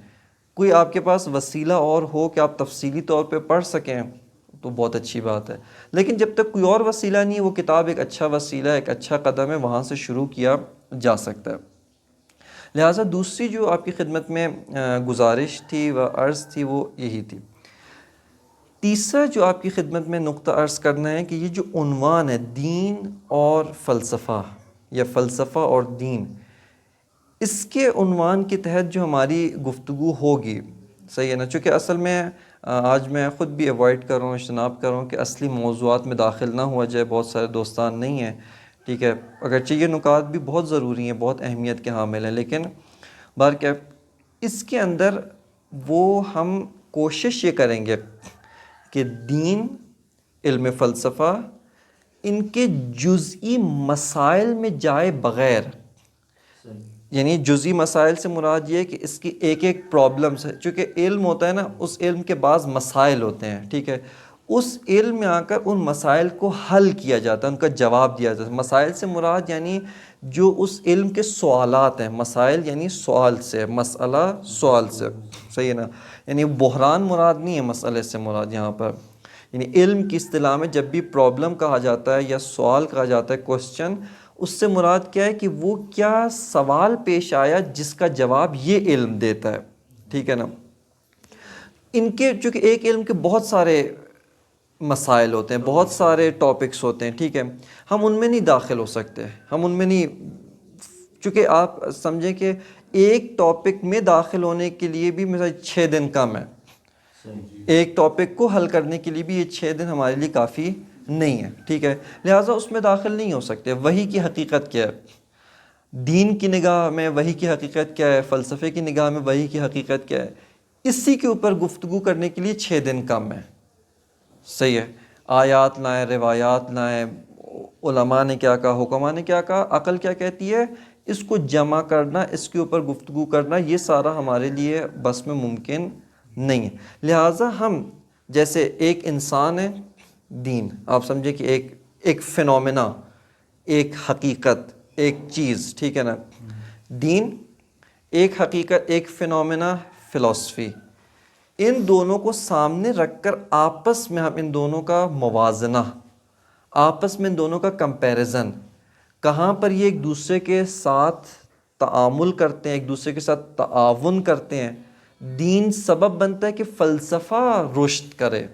Speaker 1: کوئی آپ کے پاس وسیلہ اور ہو کہ آپ تفصیلی طور پہ پڑھ سکیں تو بہت اچھی بات ہے. لیکن جب تک کوئی اور وسیلہ نہیں ہے، وہ کتاب ایک اچھا وسیلہ ہے، ایک اچھا قدم ہے، وہاں سے شروع کیا جا سکتا ہے. لہٰذا دوسری جو آپ کی خدمت میں گزارش تھی و عرض تھی وہ یہی تھی۔ تیسرا جو آپ کی خدمت میں نقطہ عرض کرنا ہے کہ یہ جو عنوان ہے دین اور فلسفہ یا فلسفہ اور دین، اس کے عنوان کے تحت جو ہماری گفتگو ہوگی، صحیح ہے نا، چونکہ اصل میں آج میں خود بھی ایوائڈ کر رہا ہوں، اجتناب کر رہا ہوں کہ اصلی موضوعات میں داخل نہ ہوا جائے، بہت سارے دوستان نہیں ہیں، ٹھیک ہے، اگرچہ یہ نکات بھی بہت ضروری ہیں، بہت اہمیت کے حامل ہیں، لیکن بہرکیف اس کے اندر وہ ہم کوشش یہ کریں گے کہ دین، علم فلسفہ، ان کے جزئی مسائل میں جائے بغیر، یعنی جزئی مسائل سے مراد یہ ہے کہ اس کی ایک ایک پرابلمس ہے، چونکہ علم ہوتا ہے نا، اس علم کے بعض مسائل ہوتے ہیں، ٹھیک ہے، اس علم میں آ کر ان مسائل کو حل کیا جاتا ہے، ان کا جواب دیا جاتا ہے۔ مسائل سے مراد یعنی جو اس علم کے سوالات ہیں، مسائل یعنی سوال سے، مسئلہ سوال سے، صحیح ہے نا، یعنی بحران مراد نہیں ہے مسئلے سے مراد یہاں پر، یعنی علم کی اصطلاح میں جب بھی پرابلم کہا جاتا ہے یا سوال کہا جاتا ہے، کوسچن، اس سے مراد کیا ہے کہ وہ کیا سوال پیش آیا جس کا جواب یہ علم دیتا ہے، ٹھیک ہے نا۔ ان کے چونکہ ایک علم کے بہت سارے مسائل ہوتے ہیں، بہت سارے ٹاپکس ہوتے ہیں، ٹھیک ہے، ہم ان میں نہیں داخل ہو سکتے، ہم ان میں نہیں، چونکہ آپ سمجھیں کہ ایک ٹاپک میں داخل ہونے کے لیے بھی مثلا 6 دن کم ہے، ایک ٹاپک کو حل کرنے کے لیے بھی یہ 6 دن ہمارے لیے کافی نہیں ہے، ٹھیک ہے، لہٰذا اس میں داخل نہیں ہو سکتے۔ وحی کی حقیقت کیا ہے، دین کی نگاہ میں وحی کی حقیقت کیا ہے، فلسفے کی نگاہ میں وحی کی حقیقت کیا ہے، اسی کے اوپر گفتگو کرنے کے لیے 6 دن کم ہے، صحیح ہے، آیات لائیں، روایات لائیں، علماء نے کیا کہا، حکماء نے کیا کہا، عقل کیا کہتی ہے، اس کو جمع کرنا، اس کے اوپر گفتگو کرنا، یہ سارا ہمارے لیے بس میں ممکن نہیں ہے۔ لہٰذا ہم جیسے ایک انسان ہے، دین آپ سمجھے کہ ایک فینومینا، ایک حقیقت، ایک چیز، ٹھیک ہے نا، دین ایک حقیقت، ایک فینومینا، فلسفی، ان دونوں کو سامنے رکھ کر آپس میں ہم ان دونوں کا موازنہ، آپس میں ان دونوں کا کمپیریزن، کہاں پر یہ ایک دوسرے کے ساتھ تعامل کرتے ہیں، ایک دوسرے کے ساتھ تعاون کرتے ہیں۔ دین سبب بنتا ہے کہ فلسفہ رشد کرے،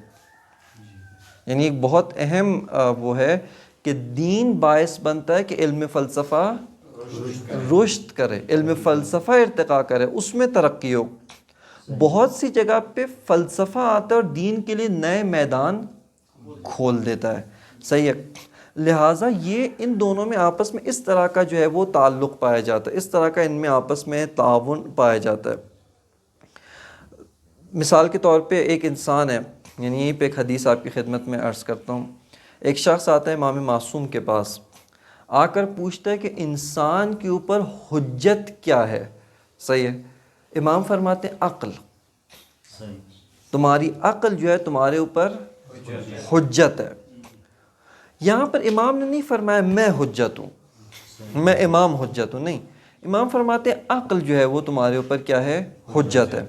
Speaker 1: یعنی ایک بہت اہم وہ ہے کہ دین باعث بنتا ہے کہ علم فلسفہ رشد کرے، علم فلسفہ ارتقا کرے، اس میں ترقی ہو۔ بہت سی جگہ پہ فلسفہ آتا ہے اور دین کے لیے نئے میدان کھول دیتا ہے، صحیح ہے، لہٰذا یہ ان دونوں میں آپس میں اس طرح کا جو ہے وہ تعلق پایا جاتا ہے، اس طرح کا ان میں آپس میں تعاون پایا جاتا ہے۔ مثال کے طور پہ ایک انسان ہے، یعنی یہیں پہ ایک حدیث آپ کی خدمت میں عرض کرتا ہوں، ایک شخص آتا ہے امام معصوم کے پاس، آ کر پوچھتا ہے کہ انسان کے اوپر حجت کیا ہے، صحیح ہے، امام فرماتے ہیں عقل، تمہاری عقل جو ہے تمہارے اوپر حجت ہے۔ یہاں پر امام نے نہیں فرمایا میں حجت ہوں، میں امام حجت ہوں، نہیں، امام فرماتے ہیں عقل جو ہے وہ تمہارے اوپر کیا ہے، حجت ہے،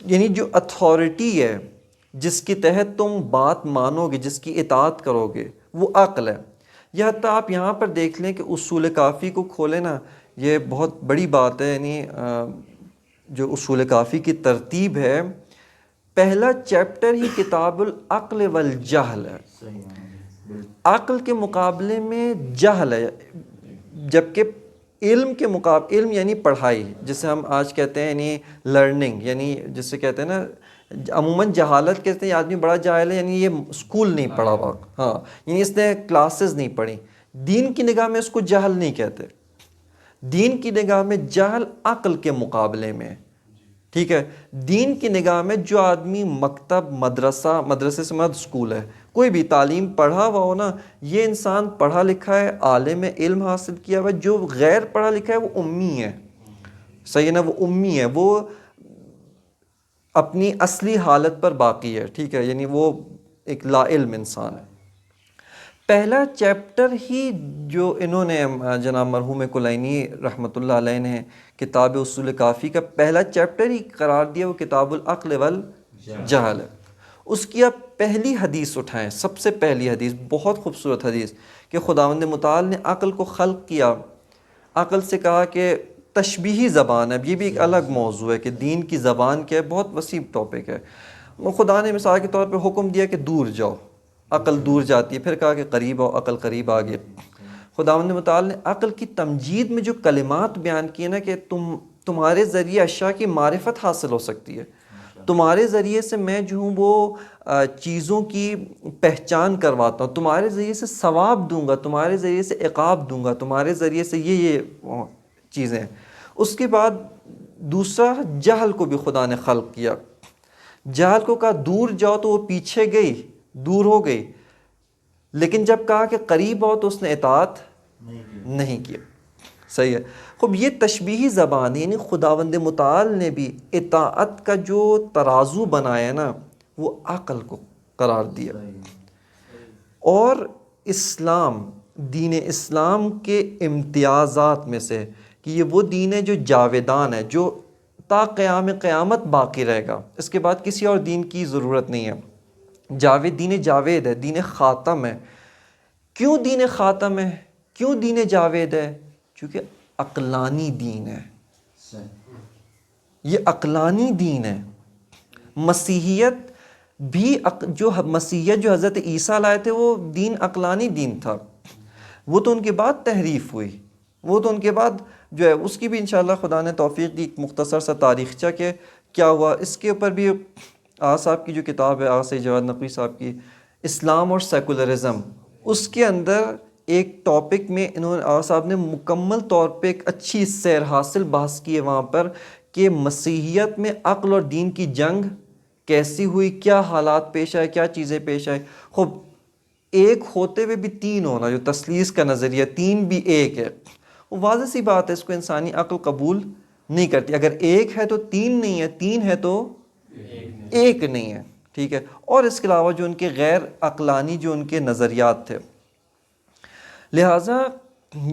Speaker 1: یعنی جو اتھارٹی ہے جس کے تحت تم بات مانو گے، جس کی اطاعت کرو گے، وہ عقل ہے۔ یہ حتیٰ آپ یہاں پر دیکھ لیں کہ اصول کافی کو کھولیں نا، یہ بہت بڑی بات ہے، یعنی جو اصول کافی کی ترتیب ہے، پہلا چیپٹر ہی کتاب العقل والجہل ہے، عقل کے مقابلے میں جہل ہے، جبکہ علم کے مقابلے، علم یعنی پڑھائی، جسے ہم آج کہتے ہیں یعنی لرننگ، یعنی جسے کہتے ہیں نا، عموماً جہالت کہتے ہیں یہ آدمی بڑا جاہل ہے، یعنی یہ اسکول نہیں پڑھا ہوا، ہاں، یعنی اس نے کلاسز نہیں پڑھی۔ دین کی نگاہ میں اس کو جہل نہیں کہتے، دین کی نگاہ میں جہل عقل کے مقابلے میں، ٹھیک ہے، دین کی نگاہ میں جو آدمی مکتب، مدرسے سے مراد اسکول ہے، کوئی بھی تعلیم پڑھا ہوا ہو نا، یہ انسان پڑھا لکھا ہے، عالم علم حاصل کیا ہوا ہے۔ جو غیر پڑھا لکھا ہے وہ امی ہے، صحیح ہے نا، وہ امی ہے، وہ اپنی اصلی حالت پر باقی ہے، ٹھیک ہے، یعنی وہ ایک لا علم انسان ہے۔ پہلا چیپٹر ہی جو انہوں نے جناب مرحوم کلینی رحمۃ اللہ علیہ نے کتاب اصول کافی کا پہلا چیپٹر ہی قرار دیا، وہ کتاب العقل والجہل ہے۔ اس کی آپ پہلی حدیث اٹھائیں، سب سے پہلی حدیث، بہت خوبصورت حدیث، کہ خداوند متعال نے عقل کو خلق کیا، عقل سے کہا کہ تشبیہی زبان ہے. اب یہ بھی ایک الگ موضوع ہے کہ دین کی زبان کیا ہے، بہت وسیع ٹاپک ہے. خدا نے مثال کے طور پہ حکم دیا کہ دور جاؤ، عقل دور جاتی ہے، پھر کہا کہ قریب آؤ، عقل قریب آ گئی. خداوند متعال نے عقل کی تمجید میں جو کلمات بیان کیے نا کہ تمہارے ذریعے اشیاء کی معرفت حاصل ہو سکتی ہے، تمہارے ذریعے سے میں جو ہوں وہ چیزوں کی پہچان کرواتا ہوں، تمہارے ذریعے سے ثواب دوں گا، تمہارے ذریعے سے عقاب دوں گا، تمہارے ذریعے سے یہ چیزیں. اس کے بعد دوسرا، جہل کو بھی خدا نے خلق کیا. جہل کو کہا دور جاؤ تو وہ پیچھے گئی، دور ہو گئی، لیکن جب کہا کہ قریب آؤ تو اس نے اطاعت نہیں کیا. صحیح ہے. خب یہ تشبیہی زبان ہے، یعنی خداوند متعال نے بھی اطاعت کا جو ترازو بنایا نا وہ عقل کو قرار دیا. اور اسلام، دین اسلام کے امتیازات میں سے کہ یہ وہ دین ہے جو جاویدان ہے، جو تا قیام قیامت باقی رہے گا، اس کے بعد کسی اور دین کی ضرورت نہیں ہے. دین جاوید ہے، دین خاتم ہے. کیوں دین خاتم ہے؟ کیوں دین جاوید ہے؟ کیونکہ عقلانی دین ہے. یہ عقلانی دین ہے. مسیحیت بھی جو حضرت عیسیٰ لائے تھے وہ دین عقلانی دین تھا. وہ تو ان کے بعد تحریف ہوئی، وہ تو ان کے بعد جو ہے اس کی بھی انشاءاللہ خدا نے توفیق دی ایک مختصر سا تاریخچہ کہ کیا ہوا. اس کے اوپر بھی آغا صاحب کی جو کتاب ہے، آغا سید جواد نقوی صاحب کی اسلام اور سیکولرزم، اس کے اندر ایک ٹاپک میں آغا صاحب نے مکمل طور پہ ایک اچھی سیر حاصل بحث کی ہے وہاں پر کہ مسیحیت میں عقل اور دین کی جنگ کیسی ہوئی، کیا حالات پیش آئے، کیا چیزیں پیش آئے. خب ایک ہوتے ہوئے بھی تین ہونا، جو تثلیث کا نظریہ، تین بھی ایک ہے، وہ واضح سی بات ہے، اس کو انسانی عقل قبول نہیں کرتی. اگر ایک ہے تو تین نہیں ہے، تین ہے تو ایک نہیں ہے. ٹھیک ہے. اور اس کے علاوہ جو ان کے غیر عقلانی جو ان کے نظریات تھے. لہٰذا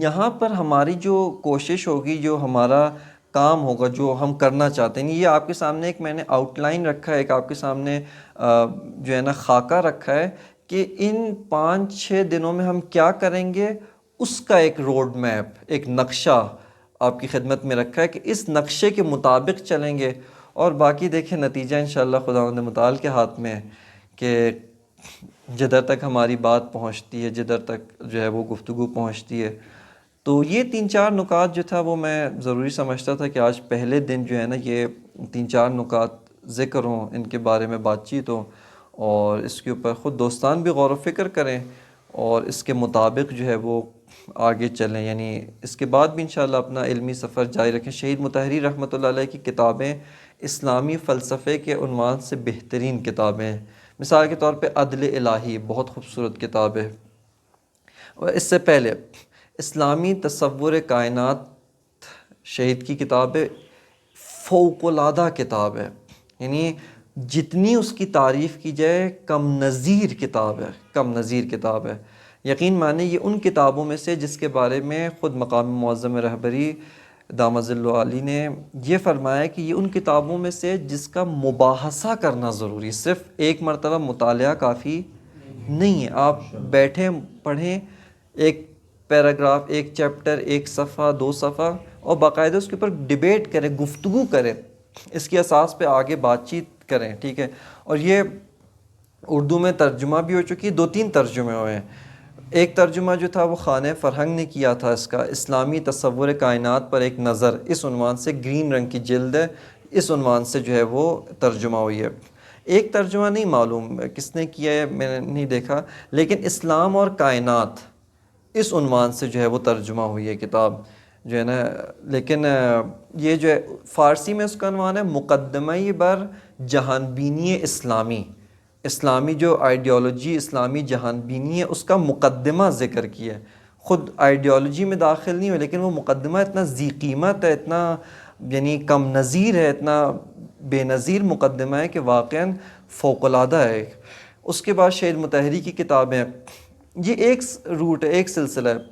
Speaker 1: یہاں پر ہماری جو کوشش ہوگی، جو ہمارا کام ہوگا، جو ہم کرنا چاہتے ہیں، یہ آپ کے سامنے ایک میں نے آؤٹ لائن رکھا ہے، ایک آپ کے سامنے جو ہے نا خاکہ رکھا ہے کہ ان 5-6 دنوں میں ہم کیا کریں گے، اس کا ایک روڈ میپ، ایک نقشہ آپ کی خدمت میں رکھا ہے کہ اس نقشے کے مطابق چلیں گے. اور باقی دیکھیں نتیجہ انشاءاللہ خداوند متعال کے ہاتھ میں ہے کہ جدھر تک ہماری بات پہنچتی ہے، جدھر تک جو ہے وہ گفتگو پہنچتی ہے. تو یہ 3-4 نکات جو تھا وہ میں ضروری سمجھتا تھا کہ آج پہلے دن جو ہے نا یہ 3-4 نکات ذکر ہوں، ان کے بارے میں بات چیت ہو، اور اس کے اوپر خود دوستان بھی غور و فکر کریں اور اس کے مطابق جو ہے وہ آگے چلیں. یعنی اس کے بعد بھی انشاءاللہ اپنا علمی سفر جاری رکھیں. شہید مطہری رحمۃ اللہ علیہ کی کتابیں اسلامی فلسفے کے عنوان سے بہترین کتابیں ہیں. مثال کے طور پہ عدل الہی بہت خوبصورت کتاب ہے. اور اس سے پہلے اسلامی تصور کائنات شہید کی کتاب ہے، فوق العادہ کتاب ہے. یعنی جتنی اس کی تعریف کی جائے کم نظیر کتاب ہے، کم نظیر کتاب ہے. یقین مانیں یہ ان کتابوں میں سے جس کے بارے میں خود مقام معظم رہبری دامت ظل عالی نے یہ فرمایا کہ یہ ان کتابوں میں سے جس کا مباحثہ کرنا ضروری ہے. صرف ایک مرتبہ مطالعہ کافی نہیں ہے. آپ بیٹھیں، پڑھیں ایک پیراگراف، ایک چیپٹر، ایک صفحہ، 2 صفحہ، اور باقاعدہ اس کے اوپر ڈیبیٹ کریں، گفتگو کریں، اس کی اساس پہ آگے بات چیت کریں. ٹھیک ہے. اور یہ اردو میں ترجمہ بھی ہو چکی، 2-3 ترجمے ہوئے ہیں. ایک ترجمہ جو تھا وہ خانہ فرہنگ نے کیا تھا، اس کا اسلامی تصور کائنات پر ایک نظر، اس عنوان سے، گرین رنگ کی جلد ہے، اس عنوان سے جو ہے وہ ترجمہ ہوئی ہے. ایک ترجمہ نہیں معلوم کس نے کیا ہے، میں نے نہیں دیکھا، لیکن اسلام اور کائنات اس عنوان سے جو ہے وہ ترجمہ ہوئی ہے کتاب جو ہے نا. لیکن یہ جو ہے فارسی میں اس کا عنوان ہے مقدمہ بر جہان بینی اسلامی. اسلامی جو آئیڈیالوجی، اسلامی جہان بینی ہے، اس کا مقدمہ ذکر کیا ہے. خود آئیڈیالوجی میں داخل نہیں ہوئے، لیکن وہ مقدمہ اتنا ذی قیمت ہے، اتنا یعنی کم نظیر ہے، اتنا بے نظیر مقدمہ ہے کہ واقعاً فوق العادہ ہے. اس کے بعد شہید مطہری کی کتابیں، یہ ایک روٹ ہے، ایک سلسلہ ہے.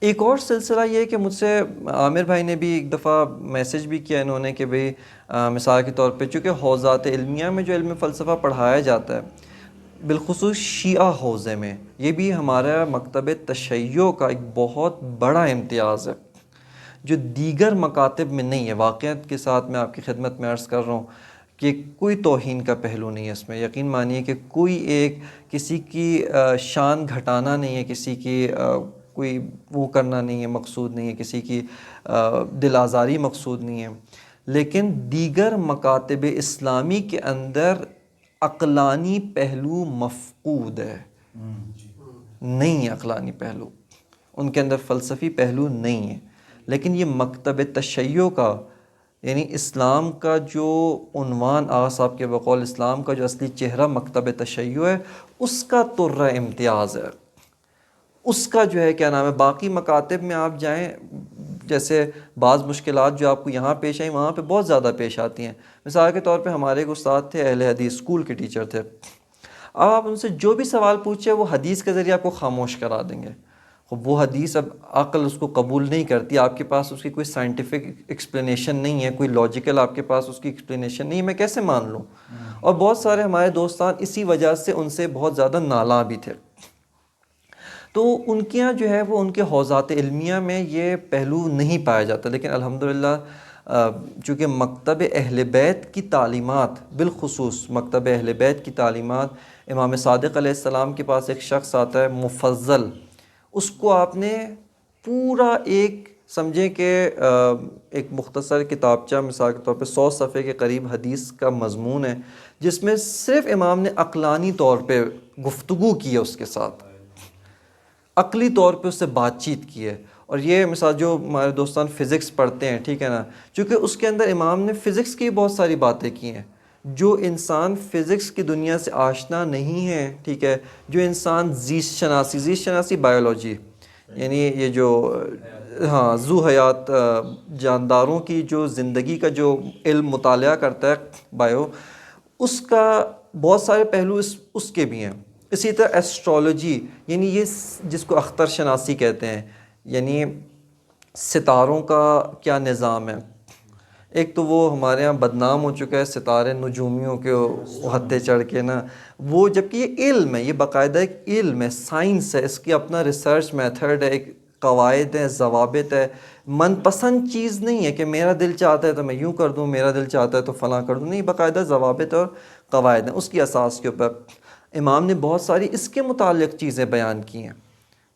Speaker 1: ایک اور سلسلہ یہ ہے کہ مجھ سے عامر بھائی نے بھی ایک دفعہ میسج بھی کیا انہوں نے کہ بھئی مثال کے طور پہ چونکہ حوزات علمیہ میں جو علم فلسفہ پڑھایا جاتا ہے، بالخصوص شیعہ حوزے میں، یہ بھی ہمارا مکتب تشیع کا ایک بہت بڑا امتیاز ہے. جو دیگر مکاتب میں نہیں ہے. واقعیت کے ساتھ میں آپ کی خدمت میں عرض کر رہا ہوں کہ کوئی توہین کا پہلو نہیں ہے اس میں. یقین مانیے کہ کوئی ایک کسی کی شان گھٹانا نہیں ہے, کسی کی کوئی وہ کرنا نہیں ہے مقصود نہیں ہے, کسی کی دل آزاری مقصود نہیں ہے. لیکن دیگر مکاتب اسلامی کے اندر عقلانی پہلو مفقود ہے, نہیں ہے عقلانی پہلو, ان کے اندر فلسفی پہلو نہیں ہے. لیکن یہ مکتب تشیع کا یعنی اسلام کا جو عنوان آغا صاحب کے بقول اسلام کا جو اصلی چہرہ مکتب تشیع ہے, اس کا طرہ امتیاز ہے, اس کا جو ہے کیا نام ہے. باقی مکاتب میں آپ جائیں, جیسے بعض مشکلات جو آپ کو یہاں پیش آئیں وہاں پہ بہت زیادہ پیش آتی ہیں. مثال کے طور پہ ہمارے ایک استاد تھے اہل حدیث, اسکول کے ٹیچر تھے. اب آپ ان سے جو بھی سوال پوچھیں وہ حدیث کے ذریعے آپ کو خاموش کرا دیں گے. وہ حدیث اب عقل اس کو قبول نہیں کرتی, آپ کے پاس اس کی کوئی سائنٹیفک ایکسپلینیشن نہیں ہے, کوئی لاجیکل آپ کے پاس اس کی ایکسپلینیشن نہیں ہے, میں کیسے مان لوں. اور بہت سارے ہمارے دوستان اسی وجہ سے ان سے بہت زیادہ نالاں بھی تھے. تو ان کے یہاں جو ہے وہ ان کے حوزات علمیہ میں یہ پہلو نہیں پایا جاتا. لیکن الحمدللہ چونکہ مکتب اہل بیت کی تعلیمات, بالخصوص مکتب اہل بیت کی تعلیمات, امام صادق علیہ السلام کے پاس ایک شخص آتا ہے مفضل, اس کو آپ نے پورا ایک سمجھیں کہ ایک مختصر کتابچہ مثال کے طور پہ 100 صفحے کے قریب حدیث کا مضمون ہے, جس میں صرف امام نے عقلانی طور پہ گفتگو کی ہے, اس کے ساتھ عقلی طور پہ اس سے بات چیت کی ہے. اور یہ مثال جو ہمارے دوستان فزکس پڑھتے ہیں, ٹھیک ہے نا, چونکہ اس کے اندر امام نے فزکس کی بہت ساری باتیں کی ہیں. جو انسان فزکس کی دنیا سے آشنا نہیں ہے, ٹھیک ہے, جو انسان زیست شناسی بایولوجی یعنی یہ جو زو حیات جانداروں کی جو زندگی کا جو علم مطالعہ کرتا ہے بایو, اس کا بہت سارے پہلو اس کے بھی ہیں. اسی طرح ایسٹرولوجی یعنی یہ جس کو اختر شناسی کہتے ہیں, یعنی ستاروں کا کیا نظام ہے. ایک تو وہ ہمارے ہاں بدنام ہو چکا ہے ستارے نجومیوں کے ہتھے چڑھ کے نا, وہ جبکہ یہ علم ہے, یہ باقاعدہ ایک علم ہے, سائنس ہے, اس کی اپنا ریسرچ میتھڈ ہے, ایک قواعد ہیں, ضوابط ہے. من پسند چیز نہیں ہے کہ میرا دل چاہتا ہے تو میں یوں کر دوں, میرا دل چاہتا ہے تو فلاں کر دوں, نہیں, باقاعدہ ضوابط اور قواعد ہیں. اس کی اساس کے اوپر امام نے بہت ساری اس کے متعلق چیزیں بیان کی ہیں,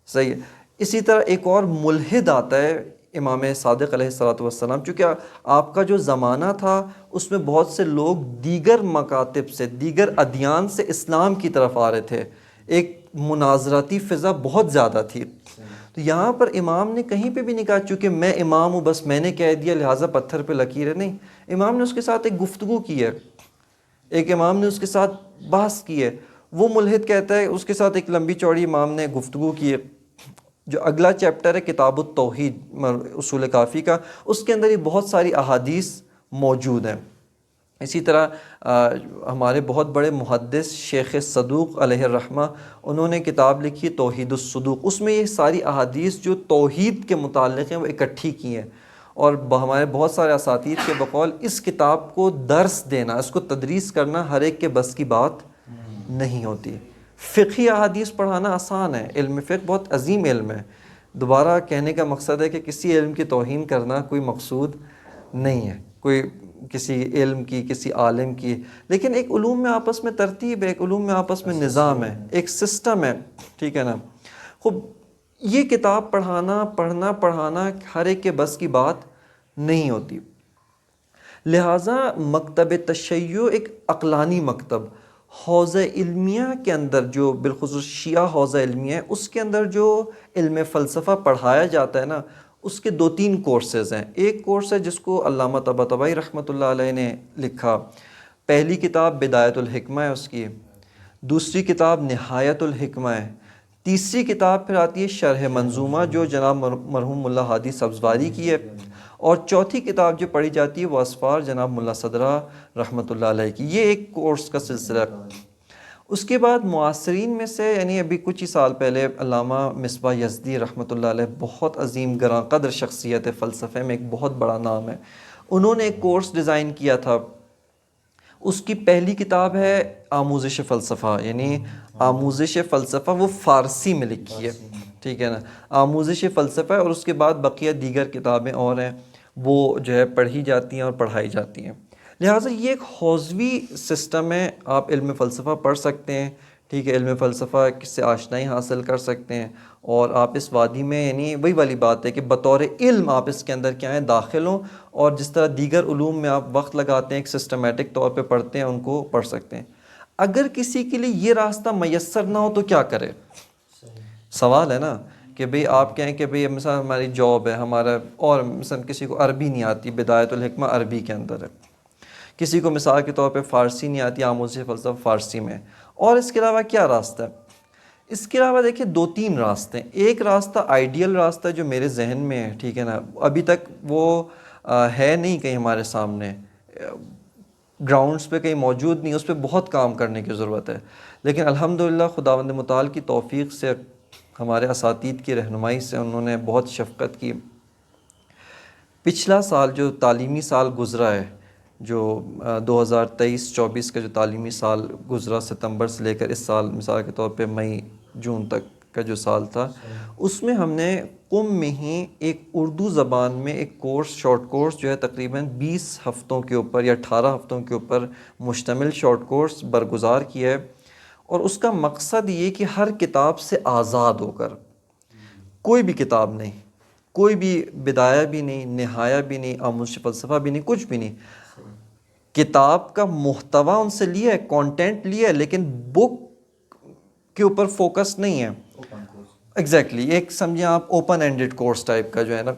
Speaker 1: صحیح ہے. اسی طرح ایک اور ملحد آتا ہے امام صادق علیہ السلام, چونکہ آپ کا جو زمانہ تھا اس میں بہت سے لوگ دیگر مکاتب سے, دیگر ادیان سے اسلام کی طرف آ رہے تھے, ایک مناظراتی فضا بہت زیادہ تھی. تو یہاں پر امام نے کہیں پہ بھی نہیں کہا چونکہ میں امام ہوں بس میں نے کہہ دیا لہٰذا پتھر پہ لکیر ہے, نہیں. امام نے اس کے ساتھ ایک گفتگو کی ہے, ایک امام نے اس کے ساتھ بحث کی ہے. وہ ملحد کہتا ہے اس کے ساتھ ایک لمبی چوڑی امام نے گفتگو کی ہے. جو اگلا چیپٹر ہے کتاب التوحید اصول کافی کا, اس کے اندر یہ بہت ساری احادیث موجود ہیں. اسی طرح ہمارے بہت بڑے محدث شیخ صدوق علیہ الرحمہ, انہوں نے کتاب لکھی توحید الصدوق, اس میں یہ ساری احادیث جو توحید کے متعلق ہیں وہ اکٹھی کی ہیں. اور ہمارے بہت سارے اساتید کے بقول اس کتاب کو درس دینا, اس کو تدریس کرنا ہر ایک کے بس کی بات نہیں ہوتی. فقہی احادیث پڑھانا آسان ہے, علم فقہ بہت عظیم علم ہے. دوبارہ کہنے کا مقصد ہے کہ کسی علم کی توہین کرنا کوئی مقصود نہیں ہے, کوئی کسی علم کی, کسی عالم کی, لیکن ایک علوم میں آپس میں ترتیب ہے, ایک علوم میں آپس میں نظام ہے, ایک سسٹم ہے, ٹھیک ہے نا. خوب یہ کتاب پڑھانا ہر ایک کے بس کی بات نہیں ہوتی. لہٰذا مکتب تشیع ایک عقلانی مکتب, حوزہ علمیہ کے اندر جو بالخصوص شیعہ حوزہ علمیہ ہے اس کے اندر جو علم فلسفہ پڑھایا جاتا ہے نا, اس کے 2-3 کورسز ہیں. ایک کورس ہے جس کو علامہ طباطبائی رحمۃ اللہ علیہ نے لکھا, پہلی کتاب بدایت الحکمہ ہے اس کی, دوسری کتاب نہایت الحکمہ ہے, تیسری کتاب پھر آتی ہے شرح منظومہ جو جناب مرحوم ملا ہادی سبزواری کی ہے, اور چوتھی کتاب جو پڑھی جاتی ہے وہ اسفار جناب ملا صدرہ رحمۃ اللہ علیہ کی. یہ ایک کورس کا سلسلہ. اس کے بعد معاصرین میں سے یعنی ابھی کچھ ہی سال پہلے علامہ مصباح یزدی رحمۃ اللہ علیہ, بہت عظیم گراں قدر شخصیت ہے, فلسفے میں ایک بہت بڑا نام ہے, انہوں نے ایک کورس ڈیزائن کیا تھا. اس کی پہلی کتاب ہے آموزش فلسفہ, یعنی آموزش فلسفہ, وہ فارسی میں لکھی ہے, ٹھیک ہے نا. آموزش فلسفہ ہے، اور اس کے بعد بقیہ دیگر کتابیں اور ہیں وہ جو ہے پڑھی جاتی ہیں اور پڑھائی جاتی ہیں. لہٰذا یہ ایک حوزوی سسٹم ہے. آپ علم فلسفہ پڑھ سکتے ہیں، ٹھیک ہے، علم فلسفہ سے آشنائی حاصل کر سکتے ہیں، اور آپ اس وادی میں، یعنی وہی والی بات ہے کہ بطور علم آپ اس کے اندر کیا ہیں، داخل ہوں، اور جس طرح دیگر علوم میں آپ وقت لگاتے ہیں، ایک سسٹمیٹک طور پہ پڑھتے ہیں، ان کو پڑھ سکتے ہیں. اگر کسی کے لیے یہ راستہ میسر نہ ہو تو کیا کرے؟ سوال ہے نا کہ بھئی آپ کہیں کہ بھئی مثلا ہماری جاب ہے، ہمارا، اور مثلا کسی کو عربی نہیں آتی، بدایت الحکمہ عربی کے اندر ہے، کسی کو مثال کے طور پہ فارسی نہیں آتی، آموزش فلسفہ فارسی میں، اور اس کے علاوہ کیا راستہ ہے؟ اس کے علاوہ دیکھیں 2-3 راستے ہیں. ایک راستہ آئیڈیل راستہ جو میرے ذہن میں ہے، ٹھیک ہے نا، ابھی تک وہ ہے نہیں کہیں ہمارے سامنے، گراؤنڈز پہ کہیں موجود نہیں، اس پہ بہت کام کرنے کی ضرورت ہے، لیکن الحمدللہ خداوند متعال کی توفیق سے، ہمارے اساتید کی رہنمائی سے، انہوں نے بہت شفقت کی. پچھلا سال جو تعلیمی سال گزرا ہے، جو 2023-24 کا جو تعلیمی سال گزرا، ستمبر سے لے کر اس سال مثال کے طور پہ مئی جون تک کا جو سال تھا، اس میں ہم نے قم میں ہی ایک اردو زبان میں ایک کورس، شارٹ کورس جو ہے تقریباً 20 ہفتوں کے اوپر یا 18 ہفتوں کے اوپر مشتمل شارٹ کورس برگزار کیا ہے. اور اس کا مقصد یہ کہ ہر کتاب سے آزاد ہو کر، کوئی بھی کتاب نہیں، کوئی بھی بدایہ بھی نہیں، نہایہ بھی نہیں، آموزش فلسفہ بھی نہیں، کچھ بھی نہیں، کتاب کا محتویٰ ان سے لیا ہے، کانٹینٹ لیا ہے، لیکن بک کے اوپر فوکس نہیں ہے. ایگزیکٹلی ایک سمجھیں آپ اوپن اینڈڈ کورس ٹائپ کا جو ہے نا،